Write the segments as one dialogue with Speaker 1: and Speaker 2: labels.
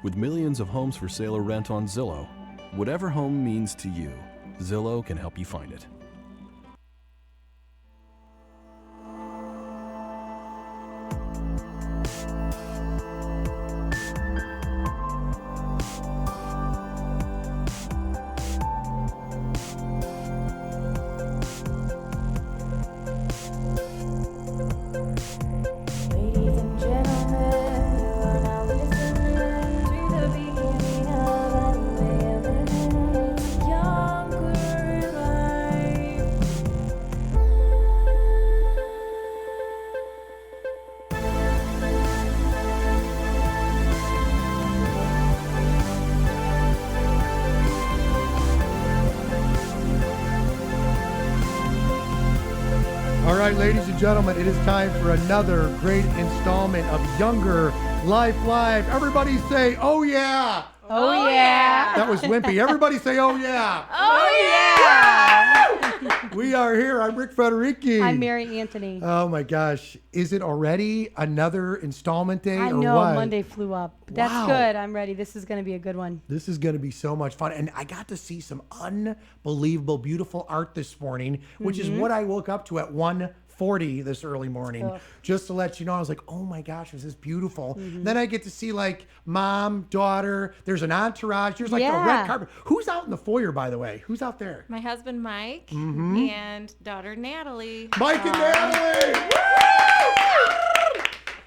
Speaker 1: With millions of homes for sale or rent on Zillow, whatever home means to you, Zillow can help you find it.
Speaker 2: Ladies and gentlemen, you are now listening to the beginning of a new way of living. It's Younger Life.
Speaker 3: All right, ladies and gentlemen, it is time for another great installment of Younger Life Live. Everybody say, oh yeah.
Speaker 2: Oh, yeah.
Speaker 3: That was wimpy. Everybody say, oh yeah.
Speaker 2: Oh, yeah.
Speaker 3: We are here. I'm Rick Federici.
Speaker 4: I'm Mary Anthony.
Speaker 3: Oh my gosh. Is it already another installment day
Speaker 4: I
Speaker 3: or
Speaker 4: know
Speaker 3: what?
Speaker 4: Monday flew up, but that's
Speaker 3: Wow.
Speaker 4: good. I'm ready. This is going to be a good one.
Speaker 3: This is going to be so much fun. And I got to see some unbelievable, beautiful art this morning, which is what I woke up to at 1:40 this early morning.
Speaker 4: Ugh.
Speaker 3: Just to let you know, I was like, oh my gosh, is this beautiful? Then I get to see like mom, daughter, there's an entourage, there's like a red
Speaker 4: Yeah.
Speaker 3: carpet. Who's out in the foyer, by the way? Who's out there?
Speaker 5: My husband Mike and daughter Natalie.
Speaker 3: Mike and Natalie!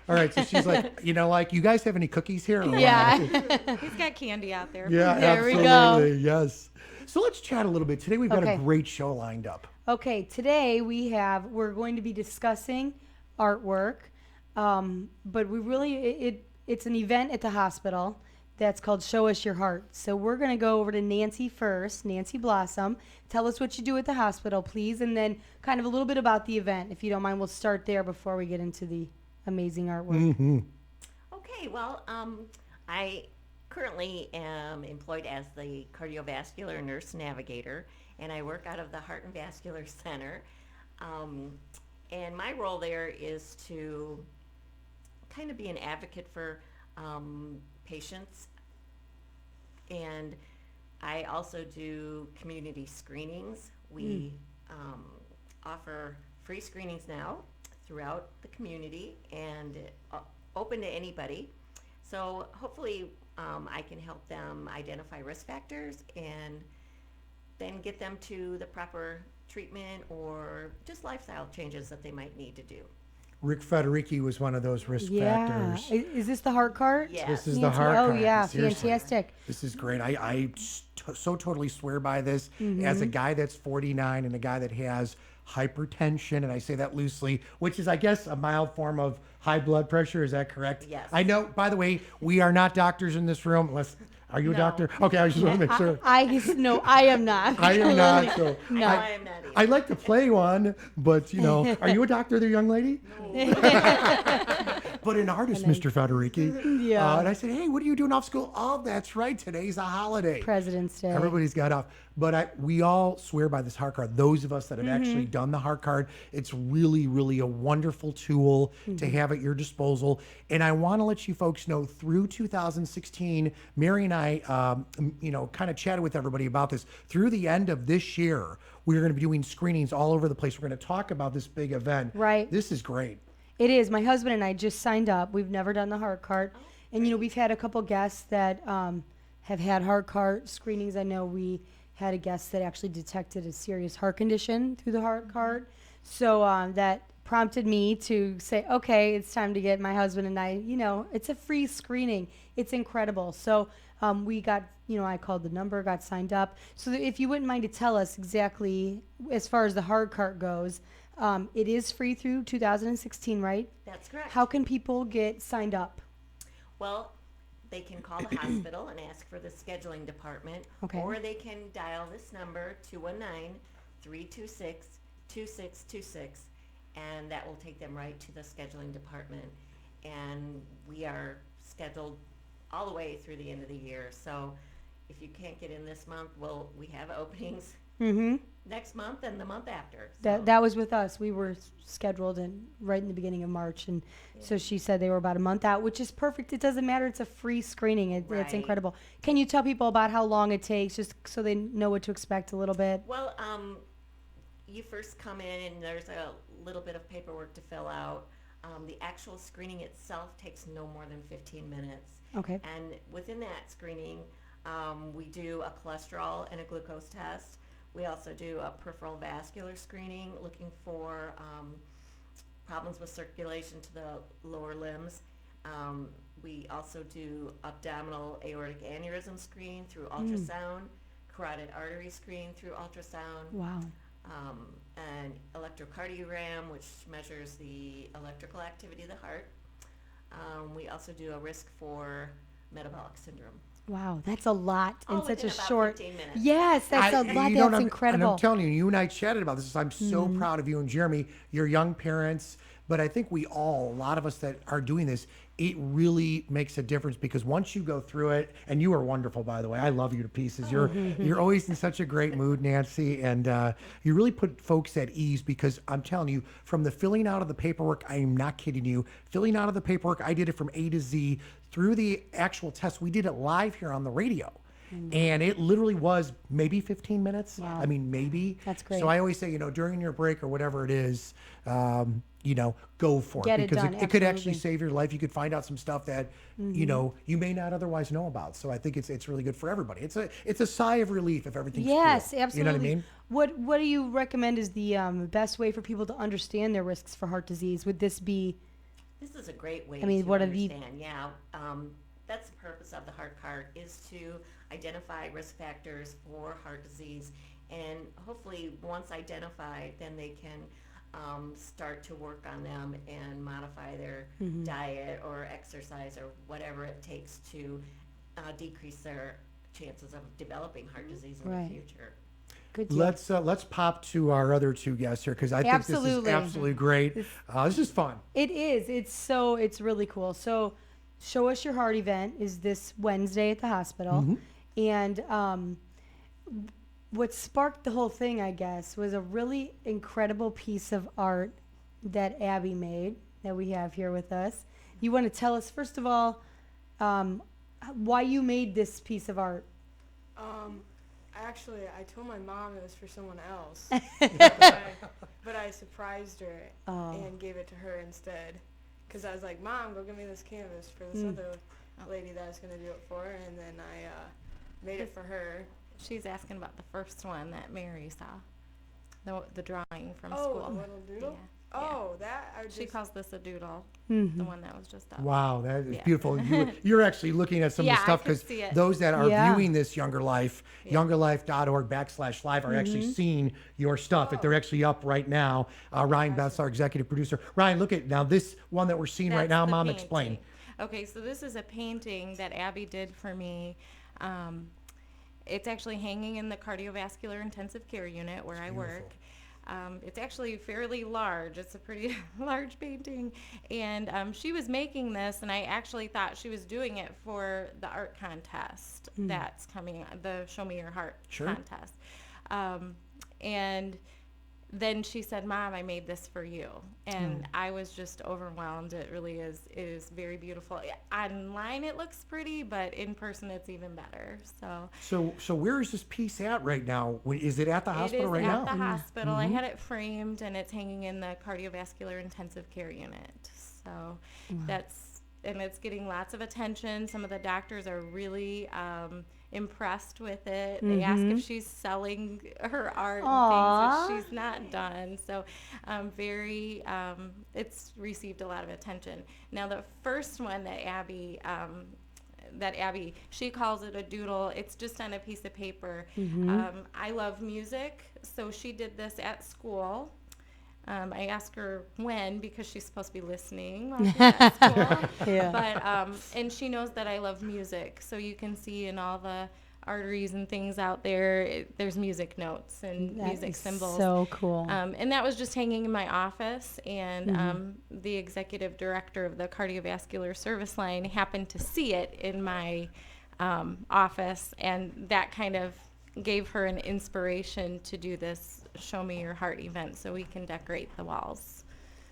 Speaker 3: All right, so she's like, like, you guys have any cookies here? or what?
Speaker 4: Yeah.
Speaker 5: He's got candy out there.
Speaker 3: Yeah,
Speaker 4: There we
Speaker 3: absolutely.
Speaker 4: go.
Speaker 3: Yes. So let's chat a little bit. Today we've got a
Speaker 4: Okay.
Speaker 3: great show lined up.
Speaker 4: Okay, today we're going to be discussing artwork, but we really, it's an event at the hospital that's called Show Us Your Heart. So we're going to go over to Nancy first, Nancy Blossom. Tell us what you do at the hospital, please, and then kind of a little bit about the event. If you don't mind, we'll start there before we get into the amazing artwork.
Speaker 6: Okay, well, I currently am employed as the cardiovascular nurse navigator, and I work out of the Heart and Vascular Center. And my role there is to kind of be an advocate for patients. And I also do community screenings. We offer free screenings now throughout the community and open to anybody. So hopefully I can help them identify risk factors and then get them to the proper treatment or just lifestyle changes that they might need to do.
Speaker 3: Rick Federici was one of those risk
Speaker 4: Yeah.
Speaker 3: factors.
Speaker 4: Is this the heart cart?
Speaker 6: Yes.
Speaker 3: This is the
Speaker 4: Nancy?
Speaker 3: heart
Speaker 4: Oh,
Speaker 3: card.
Speaker 4: yeah,
Speaker 3: Seriously.
Speaker 4: fantastic.
Speaker 3: This is great. I so totally swear by this as a guy that's 49 and a guy that has hypertension, and I say that loosely, which is, I guess, a mild form of high blood pressure. Is that correct?
Speaker 6: Yes.
Speaker 3: I know, by the way, we are not doctors in this room. Are you a doctor? Okay, I just want to make sure.
Speaker 4: No, I am not.
Speaker 3: I am not. So
Speaker 4: No.
Speaker 6: I am not either.
Speaker 3: I'd like to play one, but are you a doctor there, young lady? But an artist, Mr. Federici.
Speaker 4: Yeah.
Speaker 3: And I said, hey, what are you doing off school? Oh, that's right. Today's a holiday.
Speaker 4: President's Day.
Speaker 3: Everybody's got off. But we all swear by this heart card. Those of us that have actually done the heart card, it's really, really a wonderful tool to have at your disposal. And I want to let you folks know through 2016, Mary and I, kind of chatted with everybody about this. Through the end of this year, we're going to be doing screenings all over the place. We're going to talk about this big event.
Speaker 4: Right.
Speaker 3: This is great.
Speaker 4: It is. My husband and I just signed up. We've never done the heart cart. And, we've had a couple guests that have had heart cart screenings. I know we had a guest that actually detected a serious heart condition through the heart cart. So that prompted me to say, okay, it's time to get my husband and I, it's a free screening. It's incredible. So we got, I called the number, got signed up. So if you wouldn't mind to tell us exactly, as far as the heart cart goes, it is free through 2016, right?
Speaker 6: That's correct.
Speaker 4: How can people get signed up?
Speaker 6: Well, they can call the hospital and ask for the scheduling department,
Speaker 4: Okay.
Speaker 6: or they can dial this number, 219-326-2626, and that will take them right to the scheduling department. And we are scheduled all the way through the end of the year. So if you can't get in this month, we have openings next month and the month after.
Speaker 4: That was with us. We were scheduled right in the beginning of March, and so she said they were about a month out, which is perfect. It doesn't matter. It's a free screening. It's
Speaker 6: Right.
Speaker 4: incredible. Can you tell people about how long it takes, just so they know what to expect a little bit?
Speaker 6: Well, you first come in and there's a little bit of paperwork to fill out. The actual screening itself takes no more than 15 minutes.
Speaker 4: Okay.
Speaker 6: And within that screening, we do a cholesterol and a glucose test. We also do a peripheral vascular screening, looking for problems with circulation to the lower limbs. We also do abdominal aortic aneurysm screen through ultrasound, carotid artery screen through ultrasound,
Speaker 4: Wow.
Speaker 6: an electrocardiogram, which measures the electrical activity of the heart. We also do a risk for metabolic syndrome.
Speaker 4: Wow, that's a lot in such a
Speaker 6: within about
Speaker 4: short.
Speaker 6: 15 minutes.
Speaker 4: Yes, that's a lot.
Speaker 3: you know, and
Speaker 4: That's
Speaker 3: I'm-
Speaker 4: incredible.
Speaker 3: And I'm telling you, you and I chatted about this. I'm so
Speaker 4: Mm-hmm.
Speaker 3: proud of you and Jeremy. You're young parents, but I think a lot of us that are doing this, it really makes a difference because once you go through it, and you are wonderful, by the way. I love you to pieces. You're always in such a great mood, Nancy, and you really put folks at ease because I'm telling you, from the filling out of the paperwork, I am not kidding you. Filling out of the paperwork, I did it from A to Z through the actual test. We did it live here on the radio. And it literally was maybe 15 minutes.
Speaker 4: Wow.
Speaker 3: I mean, maybe.
Speaker 4: That's great.
Speaker 3: So I always say, during your break or whatever it is, go for
Speaker 4: Get
Speaker 3: it
Speaker 4: it
Speaker 3: because
Speaker 4: done,
Speaker 3: it could actually
Speaker 4: absolutely.
Speaker 3: save your life. You could find out some stuff that you may not otherwise know about. So I think it's really good for everybody. It's a sigh of relief if everything's
Speaker 4: Yes,
Speaker 3: cool.
Speaker 4: absolutely.
Speaker 3: You know what I mean?
Speaker 4: What do you recommend is the best way for people to understand their risks for heart disease? Would this be?
Speaker 6: This is a great way
Speaker 4: I mean,
Speaker 6: to
Speaker 4: what are the-
Speaker 6: understand. Yeah, that's the purpose of the heart card is to identify risk factors for heart disease, and hopefully once identified, then they can start to work on them and modify their diet or exercise or whatever it takes to decrease their chances of developing heart disease in
Speaker 4: Right.
Speaker 6: the future.
Speaker 4: Good deal.
Speaker 3: Let's pop to our other two guests here because I think this is
Speaker 4: Absolutely.
Speaker 3: absolutely great. This is fun.
Speaker 4: It is. It's really cool. So, Show Us Your Heart event is this Wednesday at the hospital, and what sparked the whole thing, I guess, was a really incredible piece of art that Abby made that we have here with us. You want to tell us first of all why you made this piece of art?
Speaker 7: Actually, I told my mom it was for someone else, but I surprised her and gave it to her instead. Because I was like, Mom, go get me this canvas for this other lady that I was going to do it for, and then I made it for her.
Speaker 5: She's asking about the first one that Mary saw, the drawing from
Speaker 7: Oh,
Speaker 5: school.
Speaker 7: the little doodle?
Speaker 5: Yeah, yeah.
Speaker 7: Oh, that, I just...
Speaker 5: She calls this a doodle, the one that was just up.
Speaker 3: Wow, that is
Speaker 5: Yeah.
Speaker 3: beautiful. You're actually looking at some of
Speaker 5: Yeah,
Speaker 3: the
Speaker 5: I
Speaker 3: stuff
Speaker 5: could
Speaker 3: because
Speaker 5: see it.
Speaker 3: those that are
Speaker 4: Yeah.
Speaker 3: viewing this Younger Life, youngerlife.org/live are actually seeing your stuff. They're actually up right now. Ryan Beth's our executive producer. Ryan, look at now this one that we're seeing right
Speaker 5: That's
Speaker 3: now.
Speaker 5: the
Speaker 3: Mom,
Speaker 5: painting.
Speaker 3: explain.
Speaker 5: Okay, so this is a painting that Abby did for me. It's actually hanging in the cardiovascular intensive care unit where I work. It's actually fairly large. It's a pretty large painting. And she was making this, and I actually thought she was doing it for the art contest that's coming, the Show Me Your Heart contest. And then she said, Mom, I made this for you. And I was just overwhelmed. It really is. It is very beautiful. Online it looks pretty, but in person it's even better.
Speaker 3: So where is this piece at right now? Is it at the hospital right
Speaker 5: it is
Speaker 3: now?
Speaker 5: at the hospital. I had it framed, and it's hanging in the cardiovascular intensive care unit. So it's getting lots of attention. Some of the doctors are really impressed with it. They ask if she's selling her art
Speaker 4: Aw.
Speaker 5: and things, which she's not done. So it's received a lot of attention. Now the first one that Abby, she calls it a doodle. It's just on a piece of paper. I love music, so she did this at school. I asked her when because she's supposed to be listening while she's at school.
Speaker 4: Yeah.
Speaker 5: But and she knows that I love music, so you can see in all the arteries and things out there, there's music notes and
Speaker 4: That
Speaker 5: music
Speaker 4: is
Speaker 5: symbols.
Speaker 4: so cool.
Speaker 5: And that was just hanging in my office, and the executive director of the cardiovascular service line happened to see it in my office, and that kind of gave her an inspiration to do this Show Me Your Heart event so we can decorate the walls.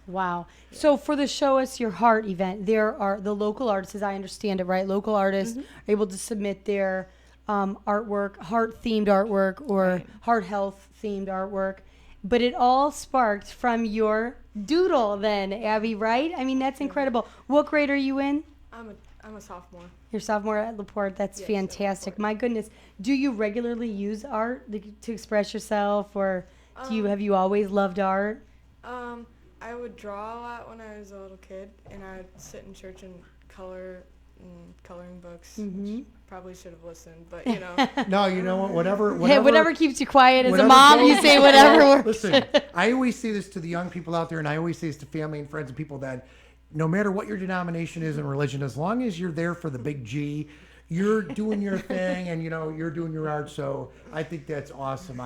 Speaker 4: Wow. So for the Show Us Your Heart event, there are the local artists, as I understand it, right? Local artists are able to submit their artwork, heart-themed artwork, or
Speaker 5: Right.
Speaker 4: heart health-themed artwork. But it all sparked from your doodle then, Abby, right? I mean, that's incredible. What grade are you in?
Speaker 7: I'm a sophomore.
Speaker 4: Your sophomore at LaPorte. That's
Speaker 7: Yes, at
Speaker 4: fantastic.
Speaker 7: LaPorte.
Speaker 4: My goodness. Do you regularly use art to express yourself, or have you always loved art?
Speaker 7: I would draw a lot when I was a little kid, and I would sit in church and color in coloring books. Which probably should have listened, but you know.
Speaker 3: No, you know what? Whatever.
Speaker 4: Hey, whatever keeps you quiet as a
Speaker 3: whatever
Speaker 4: mom, you
Speaker 3: goes-
Speaker 4: say whatever works.
Speaker 3: Listen, I always say this to the young people out there, and I always say this to family and friends and people that no matter what your denomination is in religion, as long as you're there for the big G, you're doing your thing, and you're doing your art. So I think that's awesome.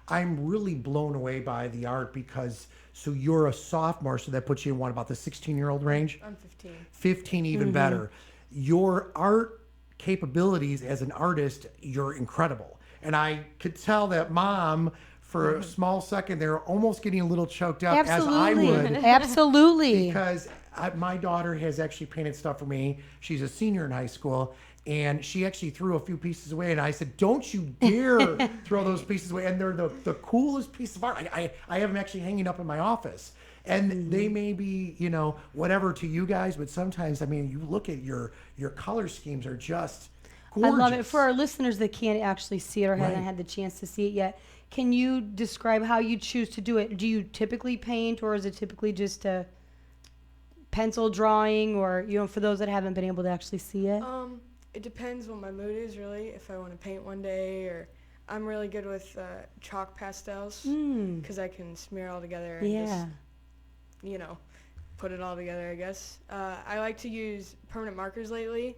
Speaker 3: I'm really blown away by the art because so you're a sophomore, so that puts you in about the 16-year-old range.
Speaker 7: I'm 15.
Speaker 3: 15 even better. Your art capabilities as an artist, you're incredible. And I could tell that mom, for a small second, they're almost getting a little choked up, as I would,
Speaker 4: Absolutely.
Speaker 3: because my daughter has actually painted stuff for me. She's a senior in high school, and she actually threw a few pieces away. And I said, "Don't you dare throw those pieces away!" And they're the coolest piece of art. I have them actually hanging up in my office. And they may be, whatever to you guys, but sometimes, I mean, you look at your color schemes are just gorgeous.
Speaker 4: I love it. For our listeners that can't actually see it or haven't
Speaker 3: Right.
Speaker 4: had the chance to see it yet, can you describe how you choose to do it? Do you typically paint, or is it typically just a pencil drawing, or for those that haven't been able to actually see it?
Speaker 7: It depends what my mood is, really. If I want to paint one day, or I'm really good with chalk pastels because I can smear it all together and
Speaker 4: Yeah.
Speaker 7: just, put it all together, I guess. I like to use permanent markers lately,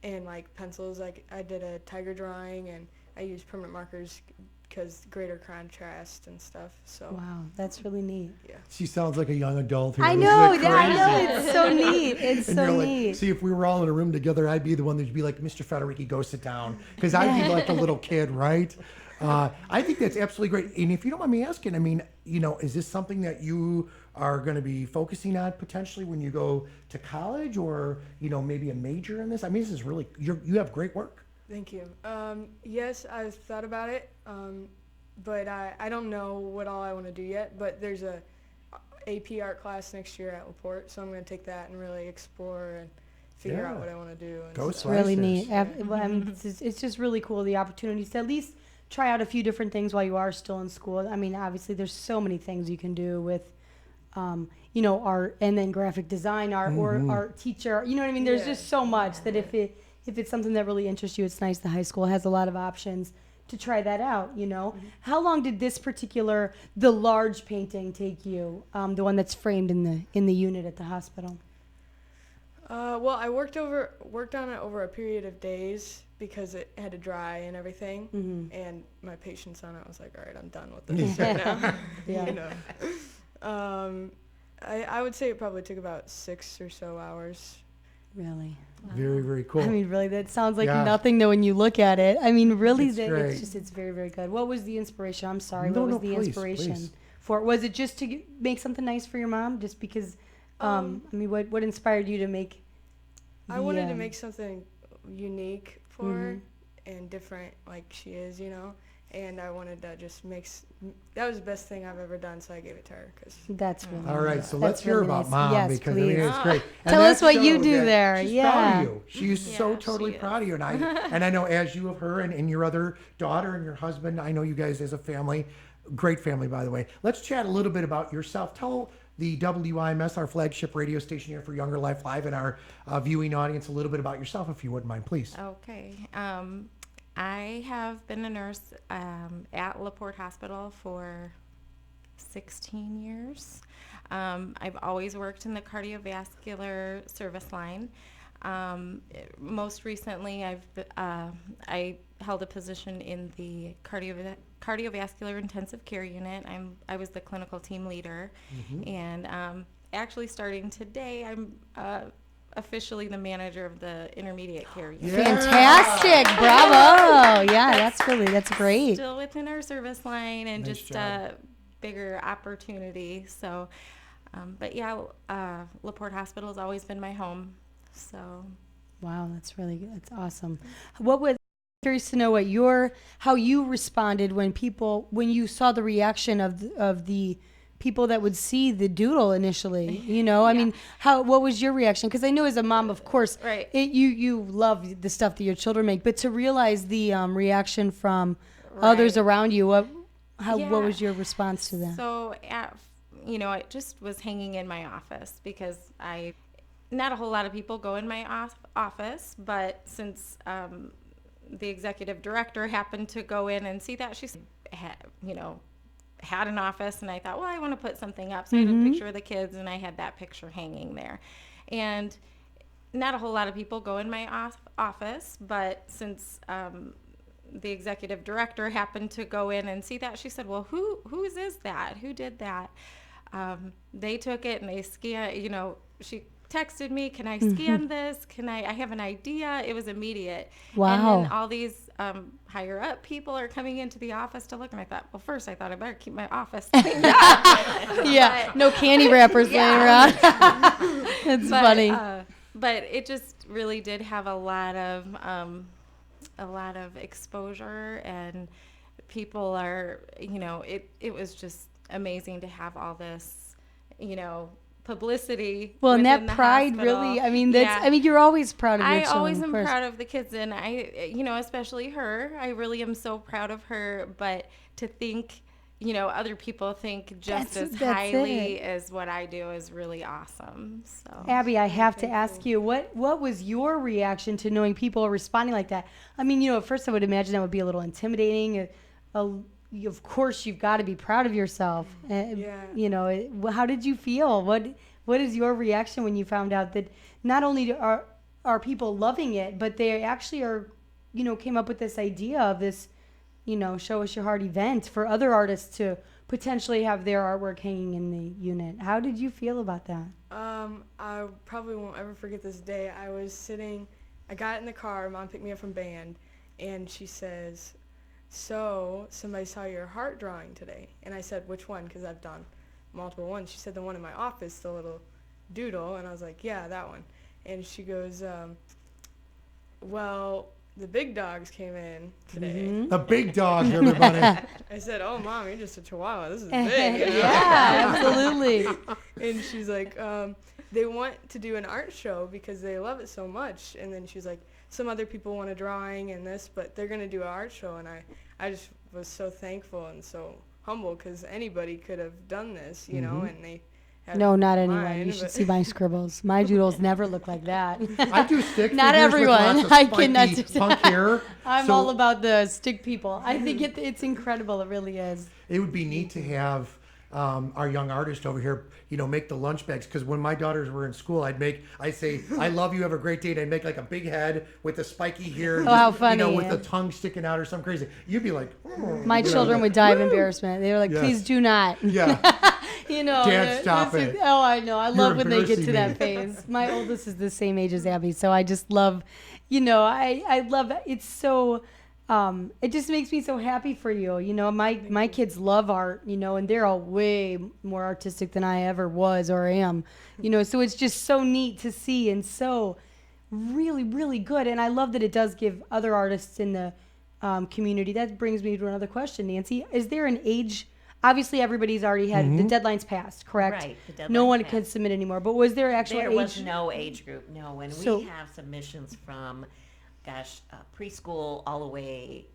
Speaker 7: and like pencils. Like I did a tiger drawing, and I use permanent markers because greater contrast and stuff. So
Speaker 4: Wow, that's really neat.
Speaker 3: She sounds like a young adult. Here.
Speaker 4: I
Speaker 3: Isn't
Speaker 4: know,
Speaker 3: it
Speaker 4: I know.
Speaker 3: crazy?
Speaker 4: It's so neat. It's
Speaker 3: And
Speaker 4: so
Speaker 3: you're like,
Speaker 4: neat.
Speaker 3: see, if we were all in a room together, I'd be the one that'd be like, Mr. Federici, go sit down. Because I'd be like the little kid, right? I think that's absolutely great. And if you don't mind me asking, I mean, is this something that you are going to be focusing on potentially when you go to college, or, maybe a major in this? I mean, this is really, you have great work.
Speaker 7: Thank you. Yes, I've thought about it, but I don't know what all I want to do yet. But there's a AP art class next year at LaPorte, so I'm going to take that and really explore and figure out
Speaker 3: Yeah.
Speaker 7: what I want to do. And
Speaker 3: Go
Speaker 7: stuff.
Speaker 3: Slice.
Speaker 4: Really
Speaker 3: Slices.
Speaker 4: neat. Well, I mean, it's just really cool, the opportunities to at least try out a few different things while you are still in school. I mean, obviously, there's so many things you can do with, art, and then graphic design art, or art teacher. You know what I mean? There's
Speaker 7: Yeah.
Speaker 4: just so much that if it's something that really interests you, it's nice. The high school has a lot of options to try that out. How long did this the large painting take you? The one that's framed in the unit at the hospital.
Speaker 7: Well, I worked on it over a period of days because it had to dry and everything, and my patience on it was like, all right, I'm done with this right now.
Speaker 4: Yeah.
Speaker 7: I would say it probably took about 6 or so hours.
Speaker 4: Really.
Speaker 3: Very, very cool.
Speaker 4: I mean, really, that sounds like
Speaker 3: Yeah.
Speaker 4: nothing though when you look at it. I mean, really,
Speaker 3: It's great.
Speaker 4: it's very, very good. What was the inspiration? I'm sorry.
Speaker 3: No,
Speaker 4: what was
Speaker 3: no,
Speaker 4: the
Speaker 3: please,
Speaker 4: inspiration
Speaker 3: please.
Speaker 4: for it? Was it just to make something nice for your mom? Just because, I mean, what inspired you to make?
Speaker 7: I wanted
Speaker 4: the,
Speaker 7: to make something unique for her and different, like she is, and I wanted to just that was the best thing I've ever done, so I gave it to her.
Speaker 4: That's really
Speaker 3: All right,
Speaker 4: nice.
Speaker 3: so
Speaker 4: That's
Speaker 3: let's hear
Speaker 4: really
Speaker 3: about
Speaker 4: nice.
Speaker 3: Mom,
Speaker 4: Yes,
Speaker 3: because I
Speaker 4: please.
Speaker 3: mean it's great. And
Speaker 4: Tell us
Speaker 3: that
Speaker 4: what you
Speaker 3: shows
Speaker 4: do
Speaker 3: that
Speaker 4: there.
Speaker 3: She's
Speaker 4: Yeah.
Speaker 3: proud of you. She's so
Speaker 5: Yeah,
Speaker 3: totally
Speaker 5: she
Speaker 3: proud of you, and I know as you of her and your other daughter and your husband, I know you guys as a family, great family by the way. Let's chat a little bit about yourself. Tell the WIMS, our flagship radio station here for Younger Life Live, and our viewing audience a little bit about yourself, if you wouldn't mind, please.
Speaker 5: Okay. I have been a nurse at LaPorte Hospital for 16 years. I've always worked in the cardiovascular service line. Most recently, I held a position in the cardiovascular intensive care unit. I was the clinical team leader, and actually starting today, I'm officially the manager of the intermediate care unit.
Speaker 4: Fantastic. Bravo. Yeah, that's great.
Speaker 5: Still within our service line and
Speaker 3: Nice
Speaker 5: just
Speaker 3: job.
Speaker 5: a bigger opportunity. So, but yeah, LaPorte Hospital has always been my home. So,
Speaker 4: Wow, that's really good. That's awesome. Curious to know how you responded when you saw the reaction of the people that would see the doodle initially. I mean, what was your reaction? Because I know as a mom, of course,
Speaker 5: Right.
Speaker 4: You love the stuff that your children make, but to realize the reaction from others
Speaker 5: Right.
Speaker 4: around you, what
Speaker 5: Yeah.
Speaker 4: was your response to that?
Speaker 5: So, it just was hanging in my office because not a whole lot of people go in my office, but since the executive director happened to go in and see that, she had an office, and I thought, well, I want to put something up. So I had a picture of the kids, and I had that picture hanging there. And not a whole lot of people go in my office, but since the executive director happened to go in and see that, she said, well, whose is that? Who did that? They took it and they scanned, she texted me, can I scan this? I have an idea. It was immediate.
Speaker 4: Wow.
Speaker 5: And then all these higher up people are coming into the office to look, and I thought I better keep my office cleaned up.
Speaker 4: Yeah, no candy wrappers laying around. It's funny.
Speaker 5: But it just really did have a lot of exposure, and people are, it was just amazing to have all this, publicity.
Speaker 4: Well, and
Speaker 5: within
Speaker 4: that
Speaker 5: the
Speaker 4: pride
Speaker 5: hospital.
Speaker 4: really, I mean,
Speaker 5: Yeah.
Speaker 4: you're always proud of your
Speaker 5: I
Speaker 4: children.
Speaker 5: always
Speaker 4: of
Speaker 5: am
Speaker 4: course.
Speaker 5: proud of the kids, and especially her. I really am so proud of her. But to think, other people think just
Speaker 4: That's
Speaker 5: as
Speaker 4: it.
Speaker 5: highly as what I do is really awesome. So,
Speaker 4: Abby, I have to ask you, what was your reaction to knowing people are responding like that? I mean, at first I would imagine that would be a little intimidating. Of course, you've got to be proud of yourself.
Speaker 7: Yeah.
Speaker 4: How did you feel? What is your reaction when you found out that not only are people loving it, but they actually are, came up with this idea of this, Show Us Your Heart event for other artists to potentially have their artwork hanging in the unit. How did you feel about that?
Speaker 7: I probably won't ever forget this day. I got in the car, Mom picked me up from band, and she says, so somebody saw your heart drawing today. And I said, which one? Because I've done multiple ones. She said, the one in my office, the little doodle. And I was like, yeah, that one. And she goes, well, the big dogs came in today.
Speaker 3: The big dogs, everybody.
Speaker 7: I said, oh, Mom, you're just a chihuahua. This is big.
Speaker 4: Yeah, absolutely.
Speaker 7: And she's like, they want to do an art show because they love it so much. And then she's like, some other people want a drawing and this, but they're going to do an art show. And I just was so thankful and so humble because anybody could have done this, and they have
Speaker 4: No, not anyone.
Speaker 7: mine,
Speaker 4: You should
Speaker 7: but-
Speaker 4: see my scribbles. My doodles never look like that.
Speaker 3: I do stick
Speaker 4: Not
Speaker 3: figures with
Speaker 4: everyone.
Speaker 3: lots of
Speaker 4: I cannot
Speaker 3: spiky
Speaker 4: do
Speaker 3: punk hair.
Speaker 4: I'm
Speaker 3: So
Speaker 4: all about the stick people. I think it's incredible. It really is.
Speaker 3: it would be neat to have our young artist over here, make the lunch bags. Because when my daughters were in school, I'd say, I love you, have a great day. And I'd make like a big head with the spiky hair.
Speaker 4: Oh, how funny.
Speaker 3: With the tongue sticking out or something crazy. You'd be like,
Speaker 4: My children would die of embarrassment. They were like,
Speaker 3: Yes.
Speaker 4: please do not.
Speaker 3: yeah. Dad, stop it.
Speaker 4: Oh, I know. I love when they get to
Speaker 3: embarrassing
Speaker 4: that
Speaker 3: me.
Speaker 4: phase. My oldest is the same age as Abby, so I just love, I love it. It's so, it just makes me so happy for you. My kids love art, and they're all way more artistic than I ever was or am, so it's just so neat to see and so really, really good. And I love that it does give other artists in the community. That brings me to another question, Nancy. Is there an age? Obviously, everybody's already had the deadline's passed, correct?
Speaker 6: Right, the
Speaker 4: No
Speaker 6: deadline's
Speaker 4: one
Speaker 6: passed.
Speaker 4: can submit anymore. But was there actual
Speaker 6: There
Speaker 4: age?
Speaker 6: was no age group, no. And
Speaker 4: So-
Speaker 6: we have submissions from, preschool all the way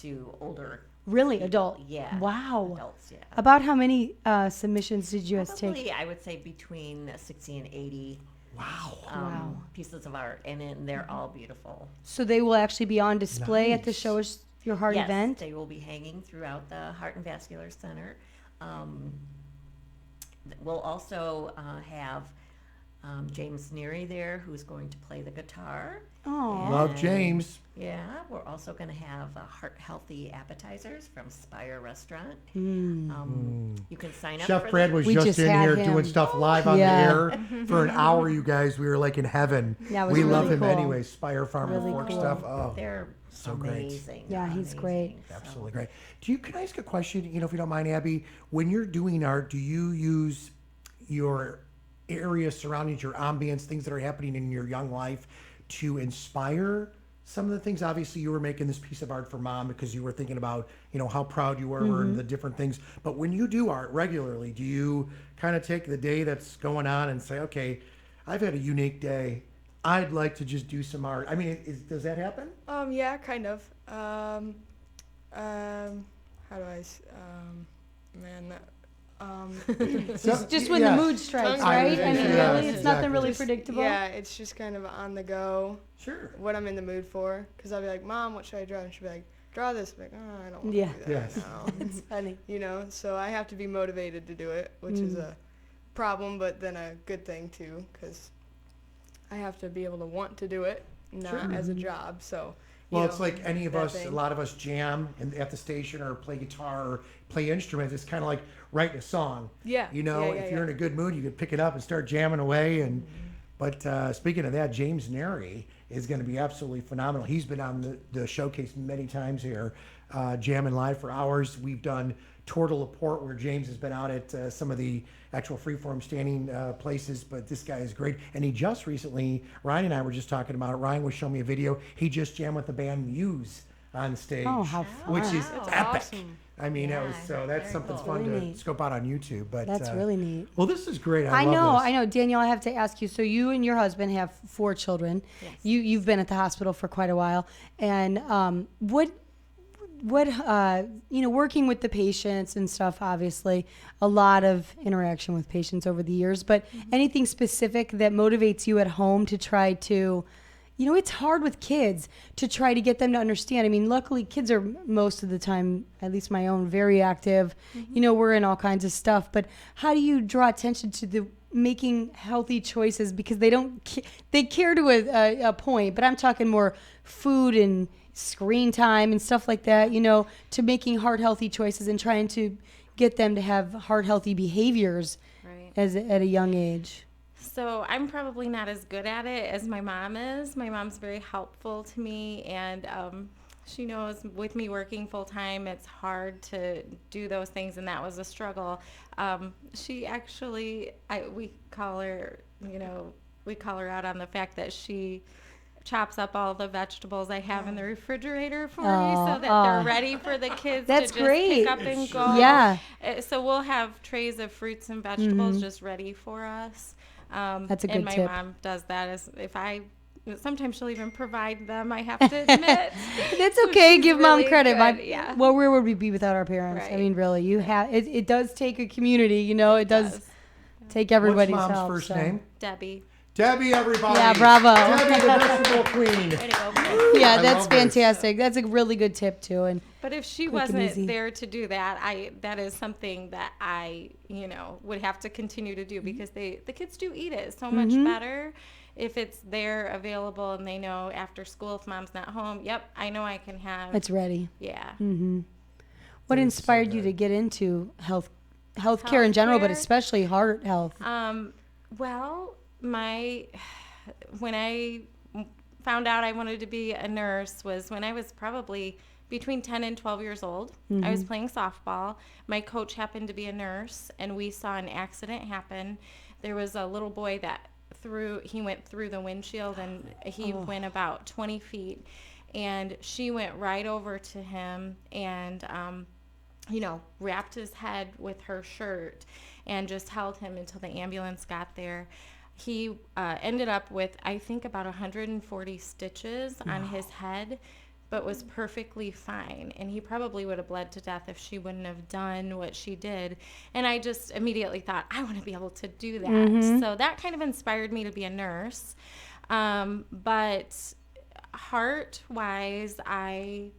Speaker 6: to older.
Speaker 4: Really,
Speaker 6: people.
Speaker 4: adult?
Speaker 6: Yeah.
Speaker 4: Wow.
Speaker 6: Adults, yeah.
Speaker 4: About how many submissions did you guys take?
Speaker 6: Probably, I would say between 60 and 80
Speaker 4: Wow.
Speaker 6: pieces of art, and then they're all beautiful.
Speaker 4: So they will actually be on display at the
Speaker 3: Nice.
Speaker 4: Show Us Your Heart
Speaker 6: Yes,
Speaker 4: event?
Speaker 6: they will be hanging throughout the Heart and Vascular Center. We'll also have James Neary there, who's going to play the guitar.
Speaker 4: Oh,
Speaker 3: Love
Speaker 6: And,
Speaker 3: James.
Speaker 6: Yeah, we're also going to have heart-healthy appetizers from Spire Restaurant. You can sign up
Speaker 3: Chef
Speaker 6: for
Speaker 3: Brad
Speaker 6: that.
Speaker 3: was
Speaker 4: We
Speaker 3: just
Speaker 4: just
Speaker 3: in
Speaker 4: had
Speaker 3: here
Speaker 4: him.
Speaker 3: doing stuff live on
Speaker 4: Yeah.
Speaker 3: the air for an hour, you guys. We were like in heaven.
Speaker 4: Yeah, it was
Speaker 3: we
Speaker 4: really
Speaker 3: love him
Speaker 4: cool.
Speaker 3: anyway. Spire Farm and
Speaker 4: Really
Speaker 3: Fork
Speaker 4: cool.
Speaker 3: stuff. Oh,
Speaker 6: They're
Speaker 3: so great.
Speaker 6: amazing.
Speaker 4: Yeah, he's great.
Speaker 6: amazing. So-
Speaker 3: absolutely great. Can I ask a question? If you don't mind, Abby, when you're doing art, do you use your area surroundings, your ambience, things that are happening in your young life to inspire some of the things? Obviously, you were making this piece of art for Mom because you were thinking about, how proud you were and the different things. But when you do art regularly, do you kind of take the day that's going on and say, okay, I've had a unique day. I'd like to just do some art. I mean, does that happen?
Speaker 7: Yeah, kind of. How do I? Man,
Speaker 4: just when
Speaker 3: yeah.
Speaker 4: the mood strikes,
Speaker 7: Tongue
Speaker 4: right? I mean,
Speaker 7: twister.
Speaker 3: Yeah,
Speaker 4: really, it's nothing really
Speaker 7: Just-
Speaker 4: predictable.
Speaker 7: Yeah, it's just kind of on the go.
Speaker 3: Sure.
Speaker 7: What I'm in the mood for. Because I'll be like, Mom, what should I draw? And she'll be like, draw this. I'm like, oh, I don't want to
Speaker 4: Yeah.
Speaker 7: do that
Speaker 3: Yes.
Speaker 7: right now.
Speaker 4: It's funny.
Speaker 7: So I have to be motivated to do it, which is a problem, but then a good thing too, because I have to be able to want to do it, not as a job. So, you
Speaker 3: Well,
Speaker 7: know,
Speaker 3: it's like any of
Speaker 7: that
Speaker 3: us,
Speaker 7: thing.
Speaker 3: a lot of us jam at the station or play guitar or play instruments. It's kind of like writing a song.
Speaker 7: Yeah.
Speaker 3: If
Speaker 7: yeah,
Speaker 3: you're in a good mood, you could pick it up and start jamming away. And
Speaker 7: Mm-hmm.
Speaker 3: But speaking of that, James Neri is going to be absolutely phenomenal. He's been on the showcase many times here, jamming live for hours. We've done Tour de La Porte, where James has been out at some of the actual freeform standing places, but this guy is great. And he just recently, Ryan and I were just talking about it. Ryan was showing me a video. He just jammed with the band Muse on stage,
Speaker 4: Oh, how fun.
Speaker 3: which is
Speaker 7: That's
Speaker 3: epic.
Speaker 7: awesome.
Speaker 3: I mean,
Speaker 6: Yeah,
Speaker 3: that's
Speaker 6: very
Speaker 3: something
Speaker 6: cool.
Speaker 3: fun
Speaker 4: Really
Speaker 3: to
Speaker 4: neat.
Speaker 3: scope out on YouTube. But
Speaker 4: That's really neat.
Speaker 3: well, this is great.
Speaker 4: I
Speaker 3: love this.
Speaker 4: know, Danielle. I have to ask you. So you and your husband have 4 children.
Speaker 6: Yes.
Speaker 4: You've been at the hospital for quite a while, and what working with the patients and stuff. Obviously, a lot of interaction with patients over the years. But anything specific that motivates you at home to try to. It's hard with kids to try to get them to understand. I mean, luckily, kids are most of the time, at least my own, very active. We're in all kinds of stuff. But how do you draw attention to the making healthy choices? Because they care to a point, but I'm talking more food and screen time and stuff like that, to making heart healthy choices and trying to get them to have heart healthy behaviors
Speaker 5: Right.
Speaker 4: at a young age.
Speaker 5: So I'm probably not as good at it as my mom is. My mom's very helpful to me, and she knows with me working full time, it's hard to do those things, and that was a struggle. She actually, we call her out on the fact that she chops up all the vegetables I have in the refrigerator for me so that they're ready for the kids
Speaker 4: That's
Speaker 5: to just
Speaker 4: great.
Speaker 5: pick up and go.
Speaker 4: Yeah.
Speaker 5: So we'll have trays of fruits and vegetables just ready for us.
Speaker 4: That's a good
Speaker 5: and my
Speaker 4: tip.
Speaker 5: mom does that. Sometimes she'll even provide them, I have to admit.
Speaker 4: That's okay.
Speaker 5: She's
Speaker 4: Give mom
Speaker 5: really
Speaker 4: credit.
Speaker 5: good, yeah.
Speaker 4: Well, where would we be without our parents? I
Speaker 5: Right.
Speaker 4: mean, really, you have it does take a community. It does take
Speaker 3: What's
Speaker 4: everybody's
Speaker 3: Mom's
Speaker 4: help.
Speaker 3: first
Speaker 4: so.
Speaker 3: name?
Speaker 5: Debbie.
Speaker 3: Debbie, everybody.
Speaker 4: Yeah, bravo.
Speaker 3: Debbie, the vegetable queen.
Speaker 6: Way to go, Chris.
Speaker 4: Yeah,
Speaker 3: I
Speaker 4: that's
Speaker 3: love this.
Speaker 4: fantastic. That's a really good tip too. And
Speaker 5: But if she
Speaker 4: Quick and easy.
Speaker 5: wasn't there to do that, that is something that I would have to continue to do because the kids do eat it so much better if it's there available and they know after school if mom's not home. Yep, I know I can have.
Speaker 4: it's ready.
Speaker 5: Yeah.
Speaker 4: What inspired you to get into healthcare in general, but
Speaker 5: Healthcare?
Speaker 4: especially heart health?
Speaker 5: Well, when I found out I wanted to be a nurse was when I was probably between 10 and 12 years old. I was playing softball. My coach happened to be a nurse, and we saw an accident happen. There was a little boy that he went through the windshield, and he went about 20 feet, and she went right over to him and wrapped his head with her shirt and just held him until the ambulance got there. He ended up with, I think, about 140 stitches on his head, but was perfectly fine. And he probably would have bled to death if she wouldn't have done what she did. And I just immediately thought, I want to be able to do that. So that kind of inspired me to be a nurse. But heart-wise, I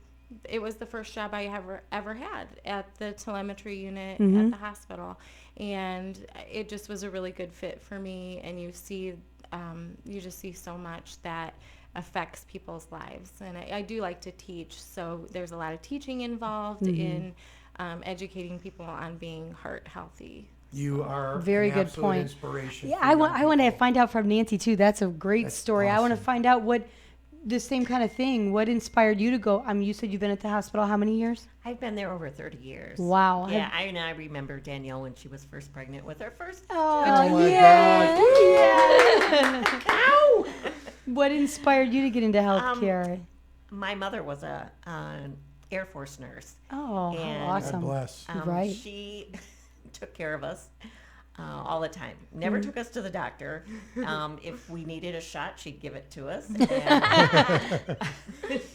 Speaker 5: it was the first job I ever had at the telemetry unit at the hospital, and it just was a really good fit for me. And you just see so much that affects people's lives, and I do like to teach, so there's a lot of teaching involved in educating people on being heart healthy.
Speaker 3: You are
Speaker 4: Very
Speaker 3: an
Speaker 4: good
Speaker 3: absolute
Speaker 4: point.
Speaker 3: inspiration.
Speaker 4: Yeah,
Speaker 3: for
Speaker 4: I want to
Speaker 3: young
Speaker 4: find out from Nancy too. That's a great
Speaker 3: That's
Speaker 4: story. I want to
Speaker 3: awesome.
Speaker 4: find out what the same kind of thing. What inspired you to go? You said you've been at the hospital how many years?
Speaker 6: I've been there over 30 years.
Speaker 4: Wow.
Speaker 6: Yeah, I remember Danielle when she was first pregnant with her first.
Speaker 3: Oh my
Speaker 4: yeah.
Speaker 3: God.
Speaker 6: Ow!
Speaker 4: What inspired you to get into healthcare?
Speaker 6: My mother was an Air Force nurse.
Speaker 4: Oh,
Speaker 6: and-
Speaker 4: how
Speaker 3: God
Speaker 4: awesome.
Speaker 3: bless.
Speaker 4: Right.
Speaker 6: She took care of us all the time. Never took us to the doctor. If we needed a shot, she'd give it to us. And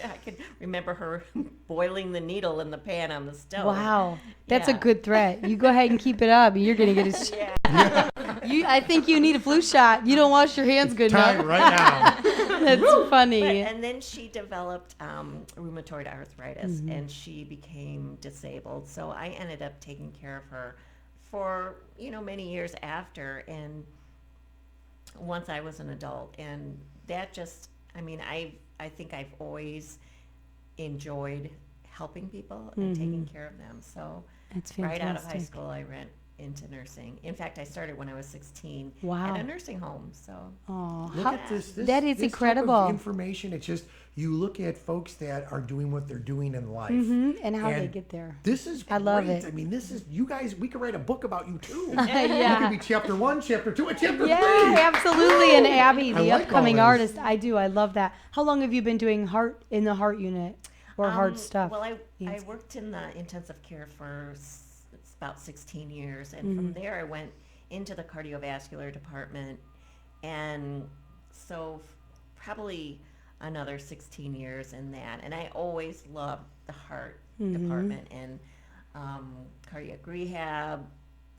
Speaker 6: I can remember her boiling the needle in the pan on the stove.
Speaker 4: Wow. That's a
Speaker 6: Yeah.
Speaker 4: good threat. You go ahead and keep it up. You're going to get a I think you need a flu shot. You don't wash your hands good
Speaker 3: Time
Speaker 4: enough.
Speaker 3: right now.
Speaker 4: That's funny.
Speaker 6: And then she developed rheumatoid arthritis, and she became disabled. So I ended up taking care of her for many years after. And once I was an adult, and that just, I think I've always enjoyed helping people and taking care of them. So
Speaker 4: That's
Speaker 6: right out of high
Speaker 4: fantastic.
Speaker 6: school, I went into nursing. In fact, I started when I was 16
Speaker 4: Wow.
Speaker 6: at a nursing home. So
Speaker 4: Oh,
Speaker 3: Look at this.
Speaker 4: that is
Speaker 3: this
Speaker 4: incredible.
Speaker 3: Type of information. It's just you look at folks that are doing what they're doing in life,
Speaker 4: and how they
Speaker 3: and
Speaker 4: get there.
Speaker 3: This is great.
Speaker 4: I love it.
Speaker 3: I mean, this is you guys. We could write a book about you too.
Speaker 4: Yeah.
Speaker 3: You could be chapter 1, chapter 2, and chapter 3.
Speaker 4: Yeah, absolutely. And Abby,
Speaker 3: I
Speaker 4: the
Speaker 3: like
Speaker 4: upcoming
Speaker 3: all this.
Speaker 4: artist, I do. I love that. How long have you been doing in the heart unit or hard stuff?
Speaker 6: Well, I
Speaker 4: Yes.
Speaker 6: worked in the intensive care for it's about 16 years, and from there I went into the cardiovascular department, and so probably another 16 years in that. And I always loved the heart department and cardiac rehab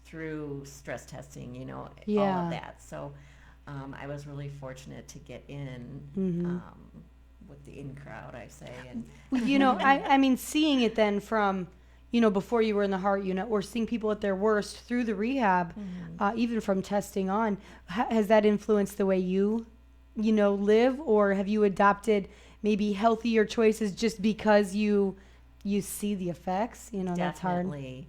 Speaker 6: through stress testing, all
Speaker 4: Yeah.
Speaker 6: of that. So I was really fortunate to get in with the in crowd, I say. And
Speaker 4: I mean, seeing it then from, before you were in the heart unit or seeing people at their worst through the rehab, even from testing on, has that influenced the way you, live, or have you adopted maybe healthier choices just because you see the effects? That's hard.
Speaker 6: Definitely.